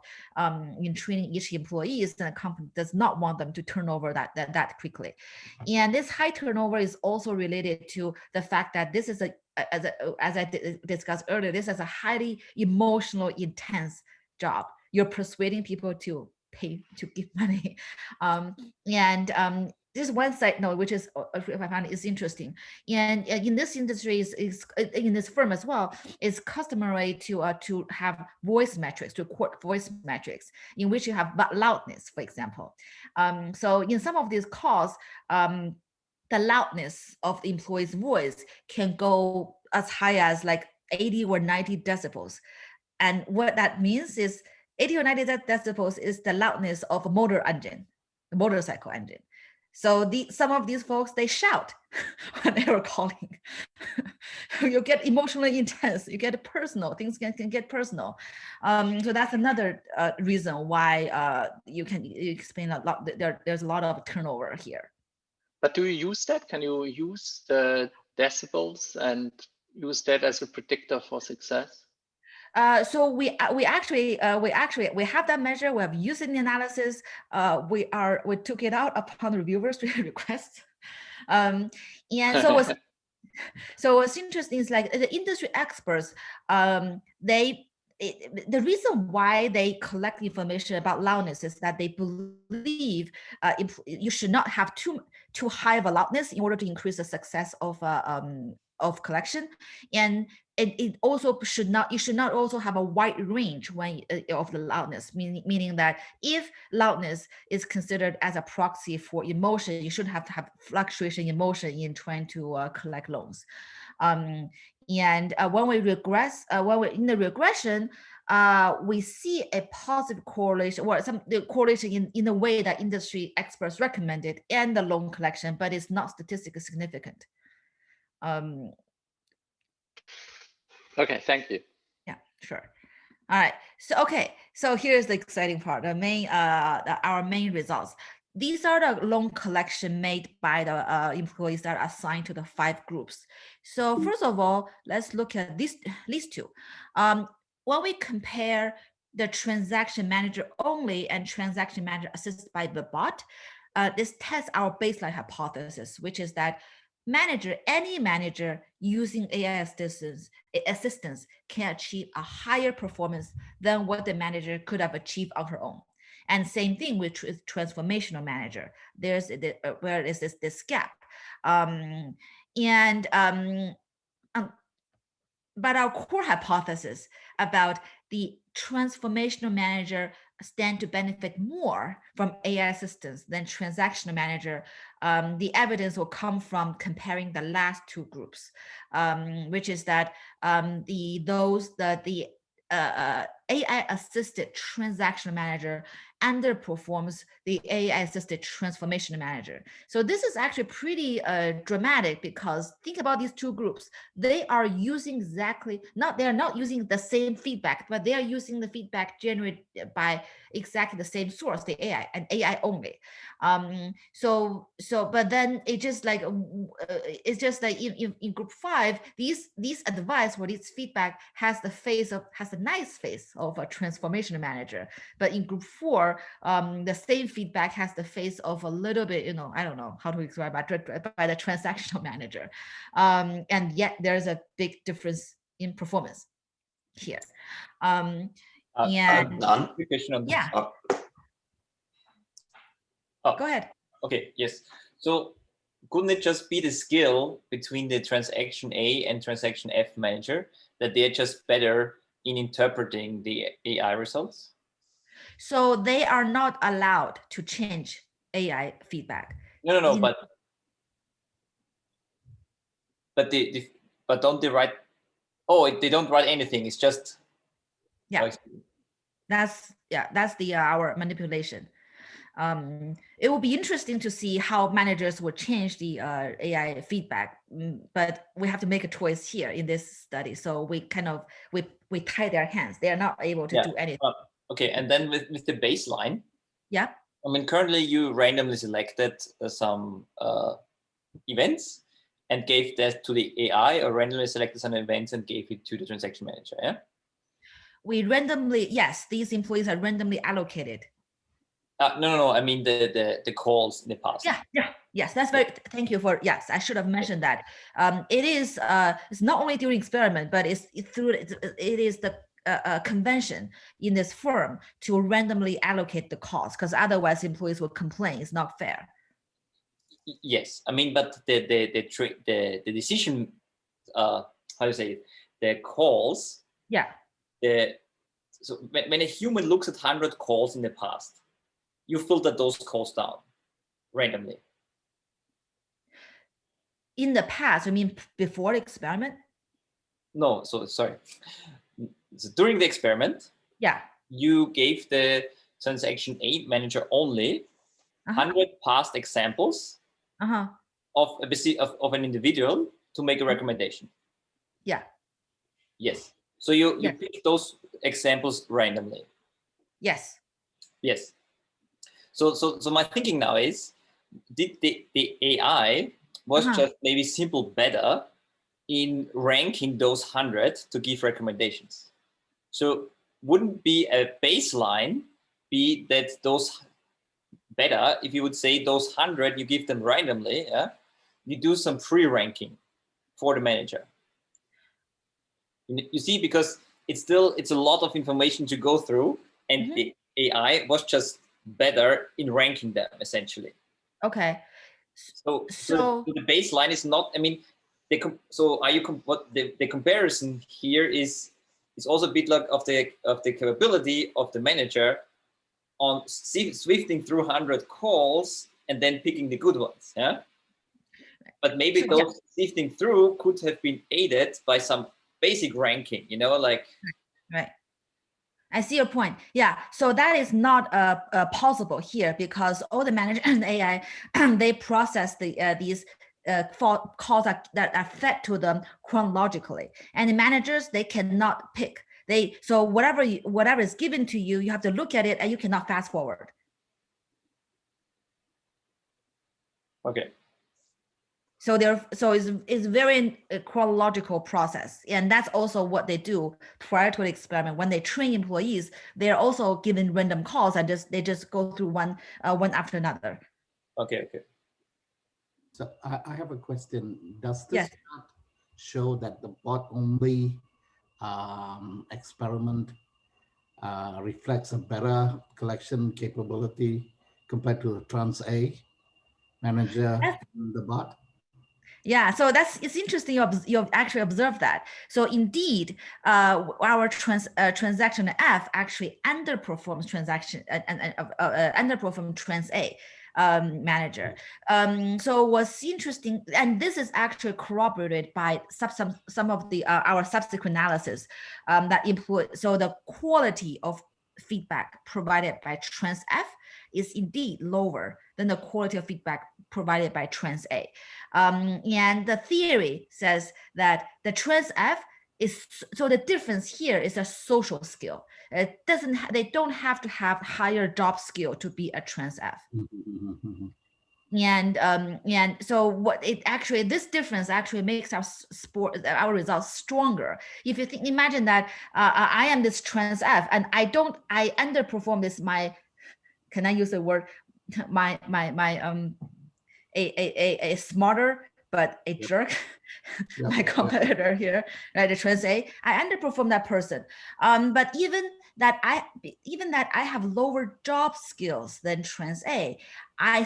in training each employees, and the company does not want them to turn over that quickly. And this high turnover is also related to the fact that this is as I discussed earlier, this is a highly emotional, intense job. You're persuading people to pay, to give money. This one side note, which is I find is interesting, and in this industry is in this firm as well, it's customary to have voice metrics, to quote voice metrics, in which you have loudness, for example. So in some of these calls, the loudness of the employee's voice can go as high as like 80 or 90 decibels. And what that means is 80 or 90 decibels is the loudness of a motorcycle engine. So some of these folks, they shout when they were calling. You get emotionally intense, you get personal, things can get personal. So that's another reason why you explain a lot, there's a lot of turnover here. But do you use that? Can you use the decibels and use that as a predictor for success? So we actually have that measure. We have used it in the analysis. We took it out upon the reviewers' request. And so what's interesting is like the industry experts, the reason why they collect information about loudness is that they believe you should not have too high of a loudness in order to increase the success of collection, and it also you should not also have a wide range of the loudness, meaning that if loudness is considered as a proxy for emotion, you shouldn't have to have fluctuation in emotion in trying to collect loans. And when we regress, when we're in the regression, we see a positive correlation, or some correlation in the way that industry experts recommended and the loan collection, but it's not statistically significant. Okay, thank you. Yeah, sure. All right. So here's the exciting part. Our main results. These are the loan collection made by the employees that are assigned to the 5 groups. So first of all, let's look at these two. When we compare the transaction manager only and transaction manager assisted by the bot, this tests our baseline hypothesis, which is that any manager using AI assistance can achieve a higher performance than what the manager could have achieved on her own. And same thing with transformational manager. There's where is this gap, but our core hypothesis about the transformational manager stand to benefit more from AI assistance than transactional manager, the evidence will come from comparing the last 2 groups, which is that the AI-assisted transactional manager underperforms the AI-assisted transformational manager. So this is actually pretty dramatic, because think about these 2 groups. They are using they're not using the same feedback, but they are using the feedback generated by exactly the same source, the AI, and AI only. But then it's just like in group 5, these advice or this feedback has the nice face of a transformational manager, but in group 4, the same feedback has the face of a little bit, I don't know how to describe it, by the transactional manager, and yet there's a big difference in performance here. Nan, question on yeah. Go ahead. Okay. Yes. So couldn't it just be the skill between the transaction A and transaction F manager, that they're just better in interpreting the AI results? So they are not allowed to change AI feedback. No, but don't they write? Oh, they don't write anything. It's just that's our manipulation. It will be interesting to see how managers will change the AI feedback, but we have to make a choice here in this study. So we tie their hands. They are not able to do anything. Okay, and then with the baseline. Yeah. I mean, currently you randomly selected some events and gave that to the AI, or randomly selected some events and gave it to the transaction manager, yeah? We randomly, yes, these employees are randomly allocated. No, I mean the calls in the past. Yes, that's very, thank you for, yes, I should have mentioned that. It is, it's not only during experiment, but it is the convention in this firm to randomly allocate the calls, because otherwise employees will complain it's not fair. Yes, I mean, but the decision, how do you say it? The calls. Yeah. So when a human looks at 100 calls in the past, you filter those calls down randomly. In the past, I mean before the experiment? No, so sorry. So during the experiment, yeah, you gave the transaction A manager only 100 past examples of an individual to make a recommendation. Yeah. Yes. So you pick those examples randomly. Yes. Yes. So my thinking now is, did the AI was just maybe simple better in ranking those 100 to give recommendations? So wouldn't be a baseline be that those better if you would say those 100 you give them randomly, yeah? You do some pre-ranking for the manager. You see, because it's a lot of information to go through, and the AI was just better in ranking them essentially. Okay. So the baseline is not. I mean, the comparison here is also a bit like of the capability of the manager on swifting through 100 calls and then picking the good ones. Yeah. But maybe those sifting through could have been aided by some basic ranking, like. Right. I see your point. Yeah. So that is not possible here, because all the manager and AI, they process these calls that are fed to them chronologically, and the managers, they cannot pick. So whatever is given to you, you have to look at it, and you cannot fast forward. Okay. So it's very chronological process, and that's also what they do prior to the experiment. When they train employees, they're also given random calls, and they just go through one after another. Okay. So I have a question. Does this not show that the bot only experiment reflects a better collection capability compared to the trans A manager and the bot? Yeah, so it's interesting you've actually observed that. So indeed, our transaction F actually underperforms transaction underperform trans A manager. So what's interesting, and this is actually corroborated by some of the our subsequent analysis that so the quality of feedback provided by trans F is indeed lower than the quality of feedback provided by trans A. And the theory says that the trans F is, so the difference here is a social skill. They don't have to have higher job skill to be a trans F. And so what it actually, this difference actually makes our results stronger. If you imagine that I am this trans F and I underperform this, can I use the word, a smarter but a jerk, my competitor here, right? The trans A, I underperform that person. But even that I have lower job skills than trans A, I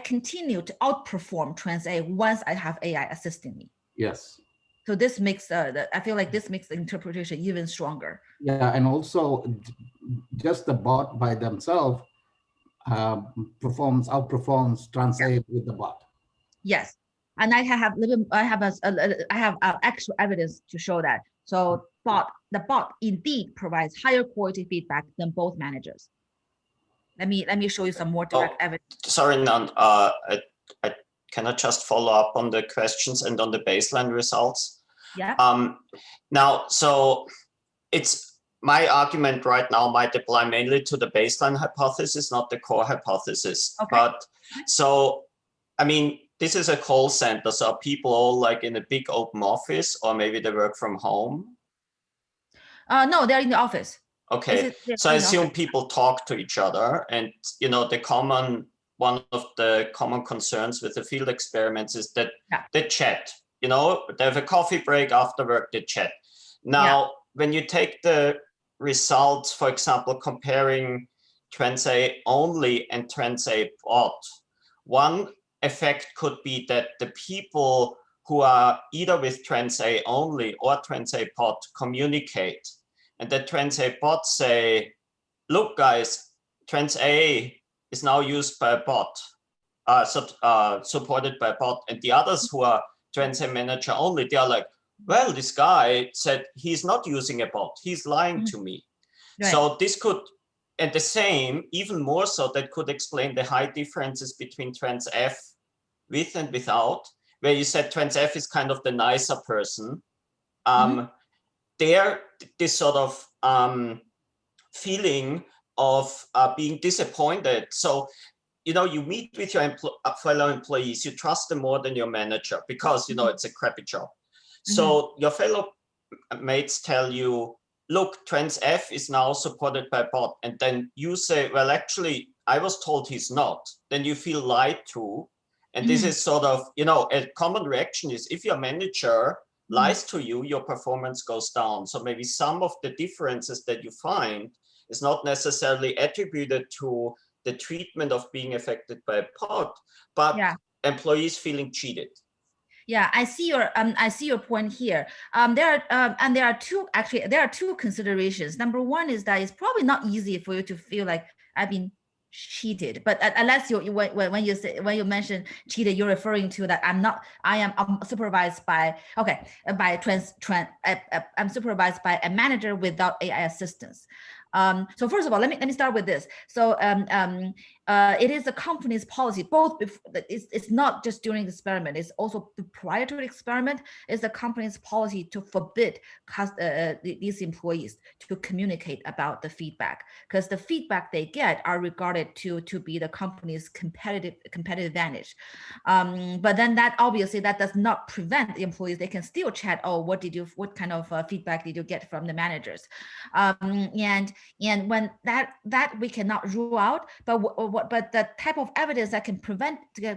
continue to outperform trans A once I have AI assisting me. Yes. So this makes I feel like this makes the interpretation even stronger. Yeah, and also just the bot by themselves outperforms trans A with the bot. Yes, and I have actual evidence to show that. So the bot indeed provides higher quality feedback than both managers. Let me show you some more direct evidence. Sorry, Nan, I cannot just follow up on the questions and on the baseline results. Yeah. Now, so it's my argument right now might apply mainly to the baseline hypothesis, not the core hypothesis. Okay. But so, I mean, this is a call center. So are people all like in a big open office, or maybe they work from home? No, they're in the office. Okay, so I assume people talk to each other, and you know, one of the common concerns with the field experiments is that they chat. You know, they have a coffee break after work, they chat. Now, when you take the results, for example, comparing trans A only and trans A bot, one effect could be that the people who are either with trans A only or trans A bot communicate, and the trans A bots say, look guys, trans A is now used by a bot, supported by a bot, and the others who are trans A manager only, they are like, well, this guy said he's not using a bot, he's lying to me. Right. So this could, and the same, even more so, that could explain the high differences between trans F with and without, where you said trans F is kind of the nicer person. There, this sort of feeling of being disappointed. So, you know, you meet with your fellow employees, you trust them more than your manager because, you know, it's a crappy job. So your fellow mates tell you, look, trans F is now supported by bot. And then you say, well, actually, I was told he's not. Then you feel lied to. And this is sort of, you know, a common reaction is if your manager lies to you, your performance goes down. So maybe some of the differences that you find is not necessarily attributed to the treatment of being affected by a bot, but employees feeling cheated. Yeah, I see your point here. There are two considerations. Number one is that it's probably not easy for you to feel like I've been cheated, but unless when you mention cheated, you're referring to that I'm supervised by I'm supervised by a manager without AI assistance. So first of all, let me start with this. So it is the company's policy, both it's not just during the experiment, it's also prior to the experiment, it's the company's policy to forbid these employees to communicate about the feedback, because the feedback they get are regarded to be the company's competitive advantage. But then that obviously that does not prevent the employees, they can still chat, oh, what kind of feedback did you get from the managers? And when that we cannot rule out, but the type of evidence that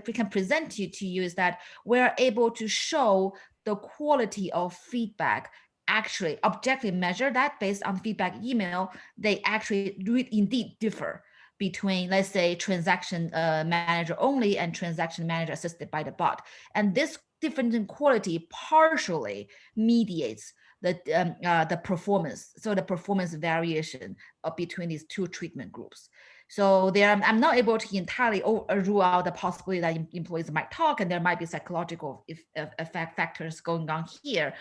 we can present to you is that we're able to show the quality of feedback, actually objectively measure that based on feedback email. They actually indeed differ between, let's say, transaction manager only and transaction manager assisted by the bot. And this difference in quality partially mediates the performance, so the performance variation between these two treatment groups. So I'm not able to entirely rule out the possibility that employees might talk and there might be psychological factors going on here.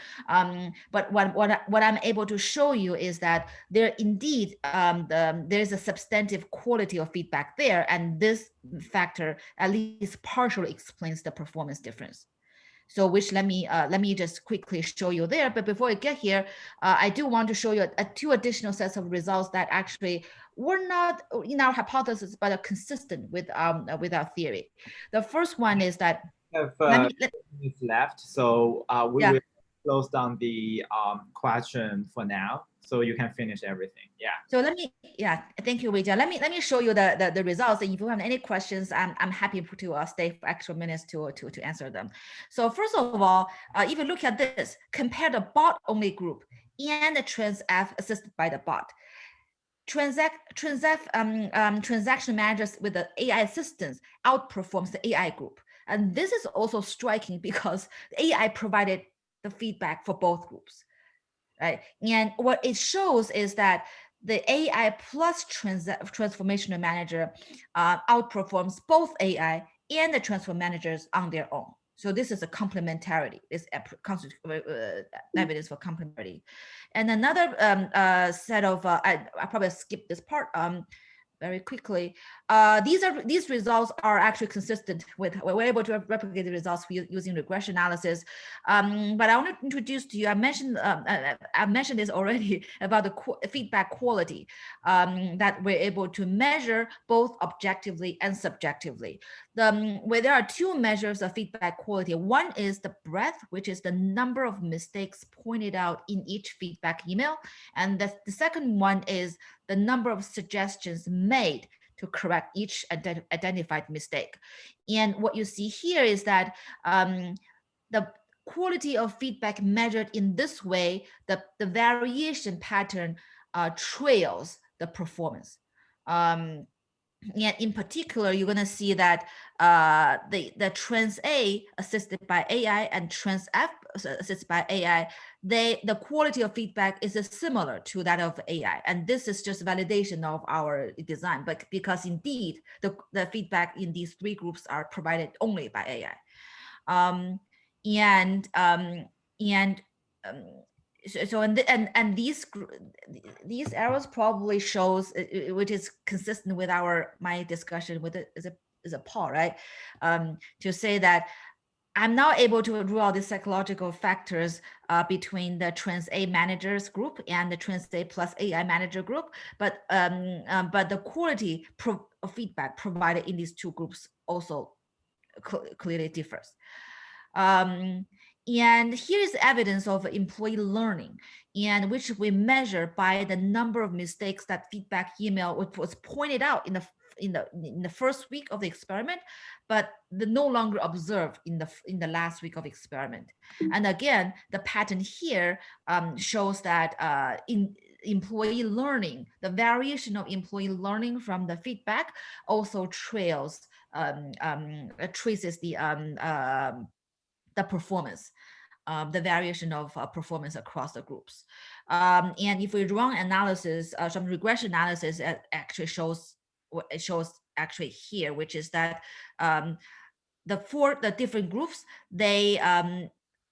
But what I'm able to show you is that there indeed there's a substantive quality of feedback there, and this factor at least partially explains the performance difference. So which let me just quickly show you there. But before I get here, I do want to show you two additional sets of results that actually were not in our hypothesis, but are consistent with our theory. The first one is that we have minutes left, so we will close down the question for now, so you can finish everything. Yeah. So thank you, Weijia. Let me show you the results. And if you have any questions, I'm happy to stay for extra minutes to answer them. So first of all, if you look at this, compare the bot only group and the trans F assisted by the bot. Transaction managers with the AI assistance outperforms the AI group. And this is also striking because the AI provided the feedback for both groups, right? And what it shows is that the AI plus transformational manager outperforms both AI and the transform managers on their own. So this is a complementarity. This evidence for complementarity. And another set of, I probably skipped this part. very quickly. These results are actually consistent with, we're able to replicate the results using regression analysis. But I want to introduce to you, I mentioned this already about the feedback quality that we're able to measure both objectively and subjectively. Where there are two measures of feedback quality. One is the breadth, which is the number of mistakes pointed out in each feedback email. And the second one is the number of suggestions made to correct each identified mistake. And what you see here is that the quality of feedback measured in this way, the variation pattern trails the performance. And in particular, you're going to see that the trans A assisted by AI and trans F assisted by AI, the quality of feedback is similar to that of AI. And this is just validation of our design, but because indeed the feedback in these three groups are provided only by AI. And these arrows probably shows, which is consistent with my discussion with it is a Paul, right? To say that I'm now able to rule out the psychological factors between the trans A managers group and the trans A plus AI manager group, but the quality of feedback provided in these two groups also clearly differs. And here is evidence of employee learning, and which we measure by the number of mistakes that feedback email was pointed out in the first week of the experiment, but no longer observed in the last week of experiment. And again, the pattern here shows that in employee learning, the variation of employee learning from the feedback also traces the performance, the variation of performance across the groups. And if we run analysis, some regression analysis actually shows what it shows actually here, which is that the different groups, they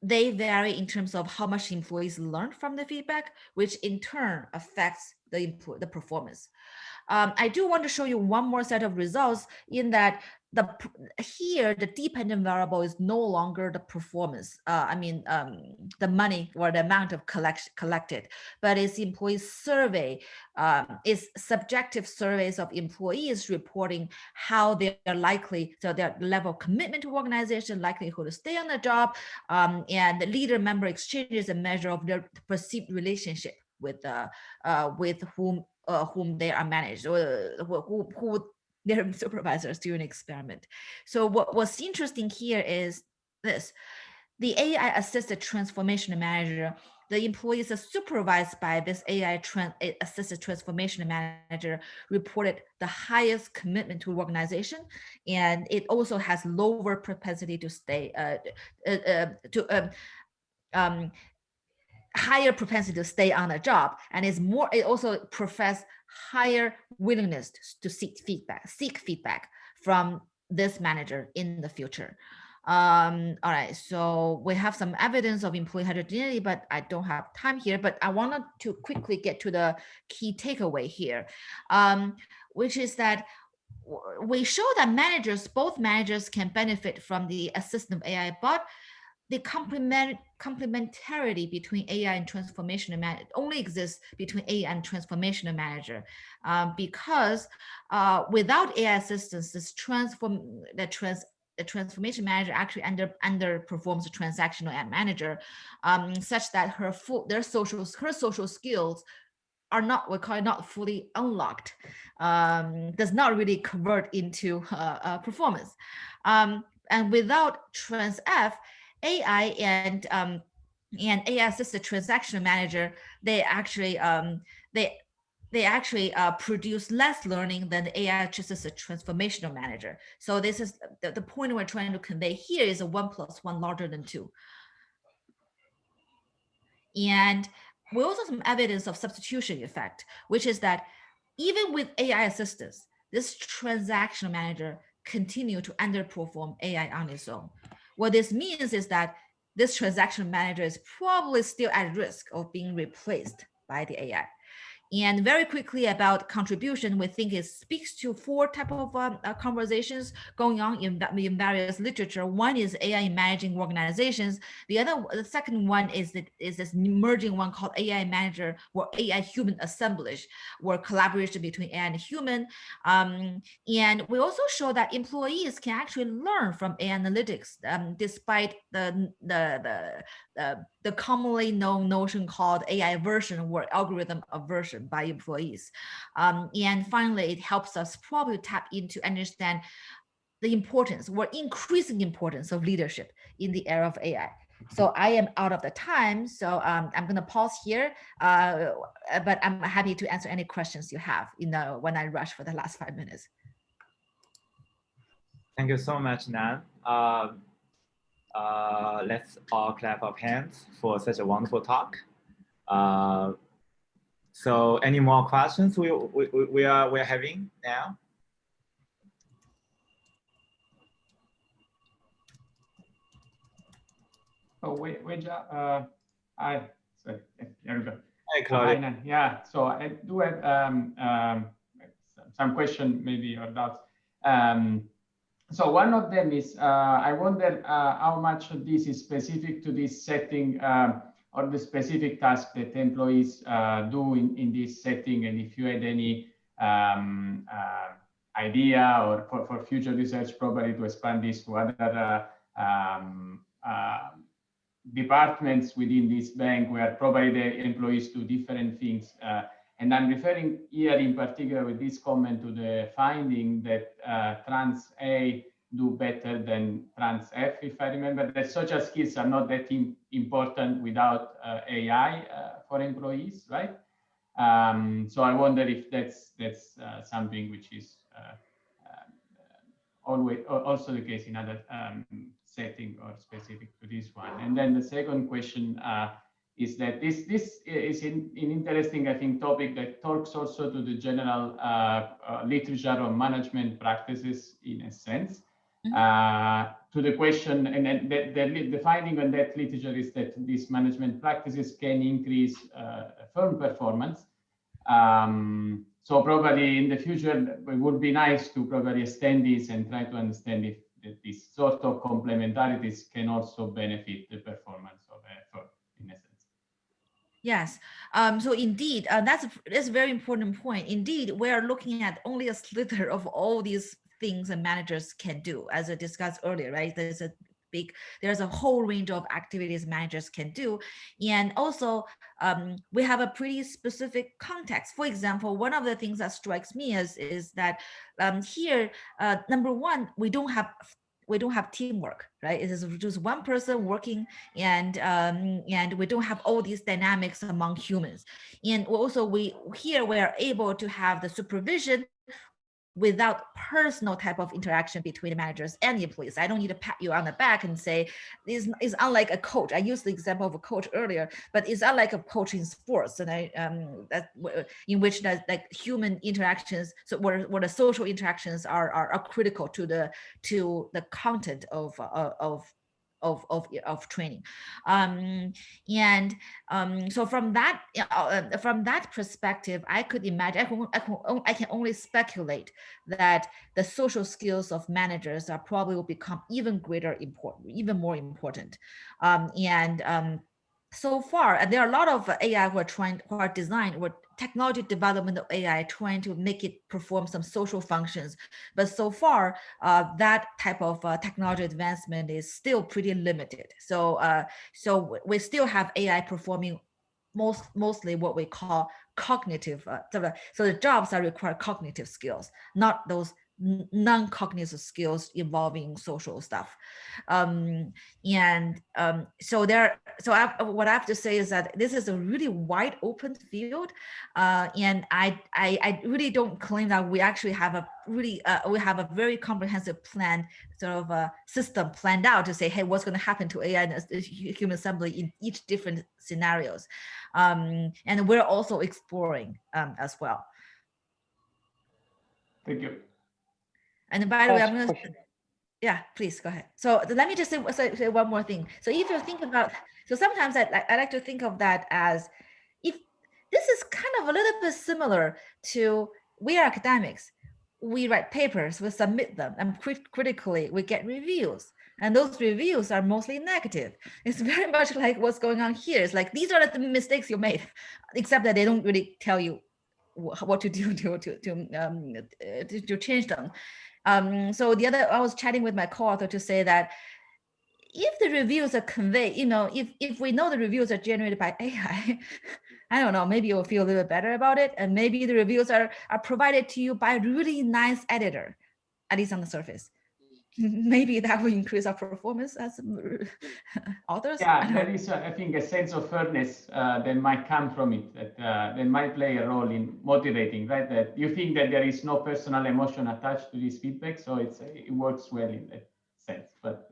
vary in terms of how much employees learn from the feedback, which in turn affects the performance. I do want to show you one more set of results in that here the dependent variable is no longer the performance. The money or the amount of collected, but it's employee survey. It's subjective surveys of employees reporting how they are likely, so their level of commitment to organization, likelihood to stay on the job, and the leader-member exchanges a measure of their perceived relationship with whom they are managed, or who their supervisors during experiment. So what's interesting here is this: the AI-assisted transformation manager, the employees are supervised by this AI-assisted transformation manager reported the highest commitment to organization, and it also has lower propensity to stay higher propensity to stay on a job, and it also professes higher willingness to seek feedback from this manager in the future. All right, so we have some evidence of employee heterogeneity, but I don't have time here, but I wanted to quickly get to the key takeaway here, which is that we show that both managers can benefit from the assistance of AI, but the complementarity between AI and transformational manager only exists between AI and transformational manager, because without AI assistance, the transformation manager actually underperforms the transactional ad manager, such that her social skills are not fully unlocked, does not really convert into performance, and without trans F, AI and AI-assisted transactional manager, they actually produce less learning than the AI-assisted transformational manager. So this is the point we're trying to convey here is a 1 + 1 larger than 2. And we also have some evidence of substitution effect, which is that even with AI assistance, this transactional manager continue to underperform AI on its own. What this means is that this transactional manager is probably still at risk of being replaced by the AI. And very quickly about contribution, we think it speaks to 4 type of conversations going on in various literature. One is AI in managing organizations. The second one is this emerging one called AI manager or AI human assemblage, where collaboration between AI and human. And we also show that employees can actually learn from AI analytics, despite the commonly known notion called AI aversion or algorithm aversion by employees. And finally, it helps us probably tap into understand the importance or increasing importance of leadership in the era of AI. So I am out of the time, so I'm going to pause here, but I'm happy to answer any questions you have when I rush for the last 5 minutes. Thank you so much, Nan. Let's all clap our hands for such a wonderful talk. So any more questions we're having now? Oh, wait, sorry, there we go. Hi, Claudia. Nan. Yeah, so I do have some question maybe or doubts. So one of them is, I wonder how much of this is specific to this setting or the specific task that employees do in this setting, and if you had any idea or for future research probably to expand this to other departments within this bank where probably the employees do different things. And I'm referring here in particular with this comment to the finding that trans A do better than trans F, if I remember, that social skills are not that important without AI for employees, right? So I wonder if that's something which is always also the case in other setting or specific to this one. And then the second question is that this is an interesting, I think, topic that talks also to the general literature on management practices in a sense. To the question, and the finding on that literature is that these management practices can increase firm performance. So probably in the future, it would be nice to probably extend this and try to understand if this sort of complementarities can also benefit the performance of a firm, in essence. Yes. So indeed, that's a very important point. Indeed, we are looking at only a slither of all these things that managers can do, as I discussed earlier, right? There's a whole range of activities managers can do. And also, we have a pretty specific context. For example, one of the things that strikes me is that here, number one, we don't have teamwork, right? It is just one person working, and we don't have all these dynamics among humans. And also we are able to have the supervision without personal type of interaction between the managers and the employees. I don't need to pat you on the back and say, this is unlike a coach. I used the example of a coach earlier, but it's unlike a coach in sports, and in which like human interactions, so where the social interactions are critical to the content of training. So from that perspective, I could imagine, I can only speculate that the social skills of managers are probably will become even more important. So far, and there are a lot of AI who are designed with technology development of AI trying to make it perform some social functions. But so far, that type of technology advancement is still pretty limited. So we still have AI performing mostly what we call cognitive. So the jobs that require cognitive skills, not those non-cognitive skills involving social stuff. So what I have to say is that this is a really wide open field, and I really don't claim that we actually have a very comprehensive plan, sort of a system planned out to say, hey, what's going to happen to AI and human assembly in each different scenarios, and we're also exploring as well. Thank you. And by the way, I'm going to, yeah, please go ahead. So let me just say one more thing. So if you think about, so sometimes I like to think of that as this is kind of a little bit similar to, we are academics. We write papers, we submit them, and critically we get reviews. And those reviews are mostly negative. It's very much like what's going on here. It's like, these are the mistakes you made, except that they don't really tell you what to do to change them. So I was chatting with my co-author to say that if the reviews are conveyed, if we know the reviews are generated by AI, I don't know, maybe you'll feel a little bit better about it. And maybe the reviews are provided to you by a really nice editor, at least on the surface. Maybe that will increase our performance as authors. Yeah, there is, I think, a sense of fairness that might come from it, that might play a role in motivating, right? That you think that there is no personal emotion attached to this feedback, so it works well in that sense. But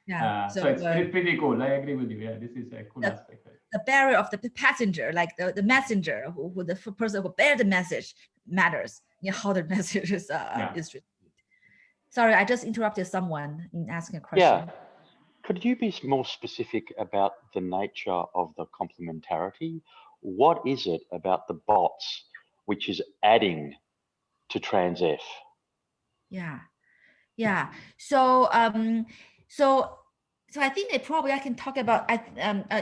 yeah, so it's pretty cool. I agree with you. Yeah, this is a cool aspect. The barrier of the passenger, like the messenger, who the person who bears the message matters. How the message is received. Sorry, I just interrupted someone in asking a question. Yeah. Could you be more specific about the nature of the complementarity? What is it about the bots which is adding to Trans F? Yeah. So I think I can talk about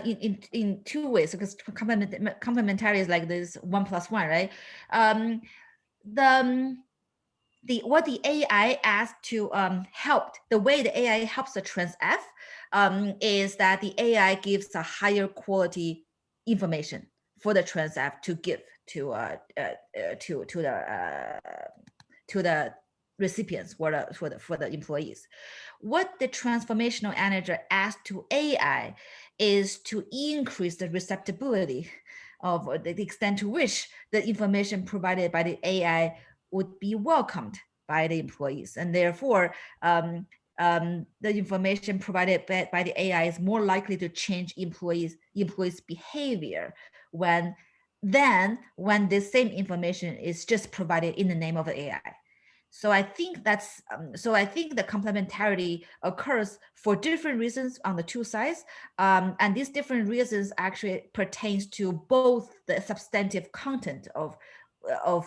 in two ways, because complementary is like this 1+1, right? What the AI asks to help, the way the AI helps the Trans F is that the AI gives a higher quality information for the Trans F to give to the recipients, for the employees. What the transformational manager asks to AI is to increase the receptibility of the extent to which the information provided by the AI would be welcomed by the employees, and therefore the information provided by the AI is more likely to change employees' behavior when the same information is just provided in the name of the AI. So I think the complementarity occurs for different reasons on the two sides, and these different reasons actually pertains to both the substantive content of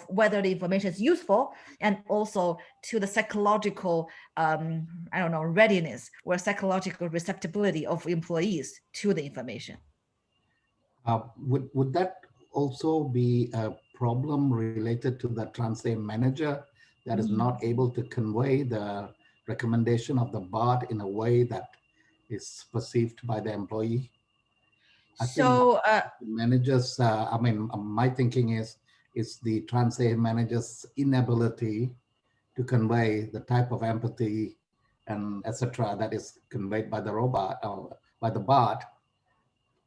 whether the information is useful, and also to the psychological readiness or psychological receptibility of employees to the information. Would that also be a problem related to the translate manager that is not able to convey the recommendation of the bot in a way that is perceived by the employee? I think managers, my thinking is the translate manager's inability to convey the type of empathy and etc. that is conveyed by the robot or by the bot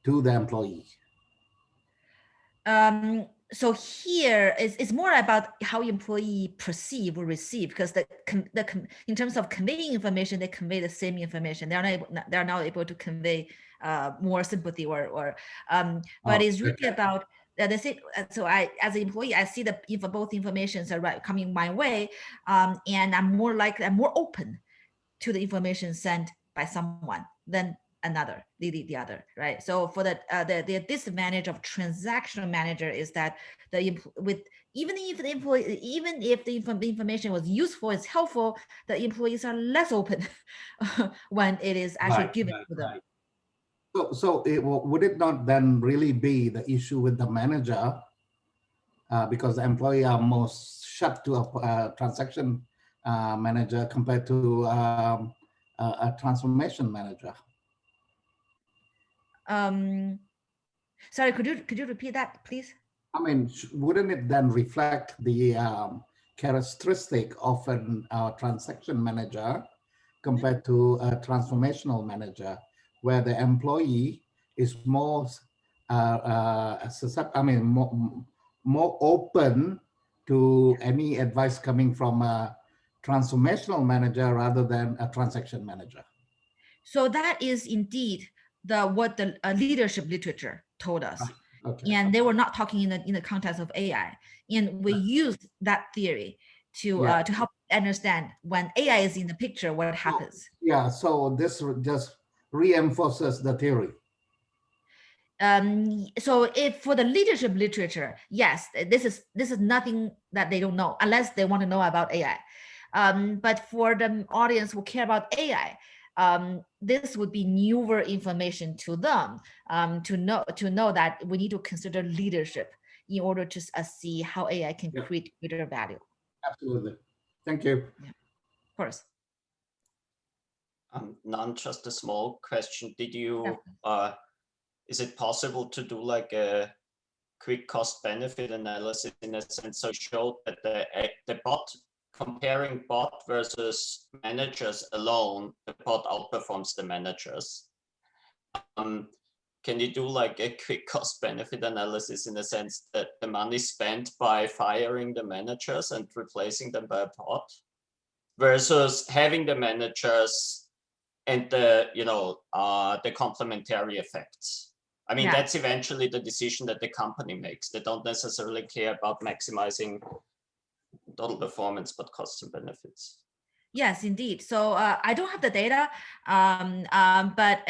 to the employee. So here it's more about how employee perceive or receive, because in terms of conveying information, they convey the same information. They're not able to convey more sympathy but it's really about so I, as an employee, I see both informations are coming my way, and I'm more open to the information sent by someone than the other, right? So for the disadvantage of transactional manager is that even if the information was useful, it's helpful, the employees are less open when it is actually given to them. Right. So would it not then really be the issue with the manager, because the employee are most shut to a transaction manager compared to a transformation manager? Sorry, could you repeat that, please? I mean, wouldn't it then reflect the characteristic of a transaction manager compared to a transformational manager, where the employee is more more open to any advice coming from a transformational manager rather than a transaction manager? So that is indeed what the leadership literature told us. Okay. And they were not talking in the context of AI. And we used that theory to help understand when AI is in the picture, what happens. So this just reinforces the theory. So if for the leadership literature, yes, this is nothing that they don't know unless they want to know about AI. But for the audience who care about AI, this would be newer information to them, to know that we need to consider leadership in order to see how AI can create greater value. Absolutely. Thank you. Yeah. Of course. Nan, just a small question. Did you, is it possible to do like a quick cost benefit analysis in a sense? So show that the bot, comparing bot versus managers alone, the bot outperforms the managers. Can you do like a quick cost benefit analysis in the sense that the money spent by firing the managers and replacing them by a bot versus having the managers and the, you know, the complementary effects? I mean, that's eventually the decision that the company makes. They don't necessarily care about maximizing total performance, but costs and benefits. Yes, indeed. So I don't have the data, but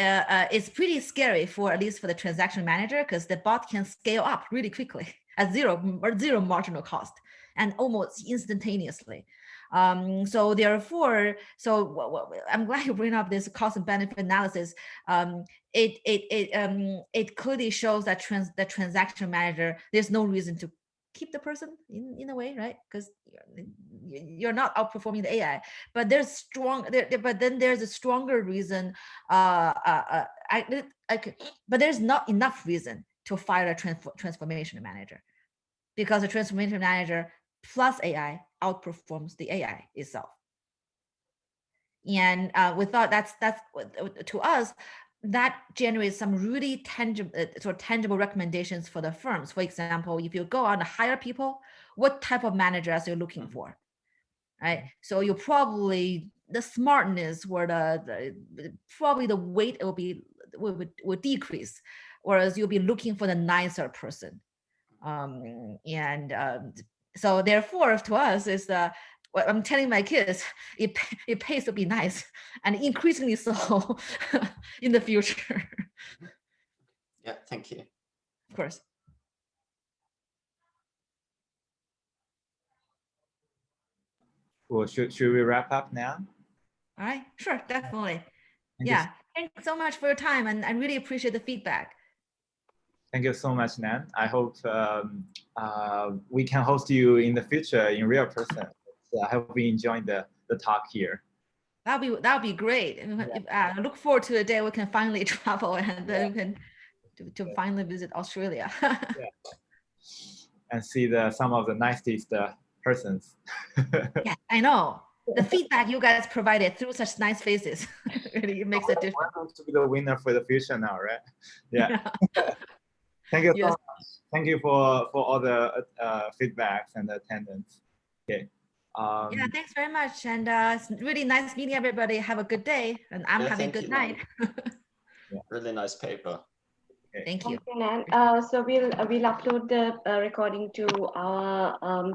it's pretty scary for at least for the transaction manager, because the bot can scale up really quickly at zero marginal cost and almost instantaneously. So therefore, I'm glad you bring up this cost and benefit analysis. It clearly shows that the transaction manager, there's no reason to keep the person in a way, right? Because you're not outperforming the AI, but there's but then there's a stronger reason. But there's not enough reason to fire a transformation manager, because the transformation manager plus AI outperforms the AI itself. And we thought that's to us, that generates some really tangible recommendations for the firms. For example, if you go out and hire people, what type of managers you're looking for, right? So you probably, the smartness or probably the weight will decrease, whereas you'll be looking for the nicer person. So therefore, to us, is what I'm telling my kids, it pays to be nice, and increasingly so in the future. Yeah, thank you. Of course. Well, should we wrap up now? All right, sure, definitely. Thanks so much for your time, and I really appreciate the feedback. Thank you so much, Nan. I hope we can host you in the future in real person. I hope we enjoyed the talk here. That'll be great. I look forward to the day we can finally travel and then we can to finally visit Australia. And see some of the nicest persons. Yeah, I know. The feedback you guys provided through such nice faces really makes a difference. We're going to be the winner for the future now, right? Yeah. Thank you so much. Thank you for all the feedbacks and the attendance. Okay. Yeah, thanks very much. And it's really nice meeting everybody. Have a good day. And I'm having a good night. Really nice paper. Okay. Thank you. Nan. So we'll upload the recording to our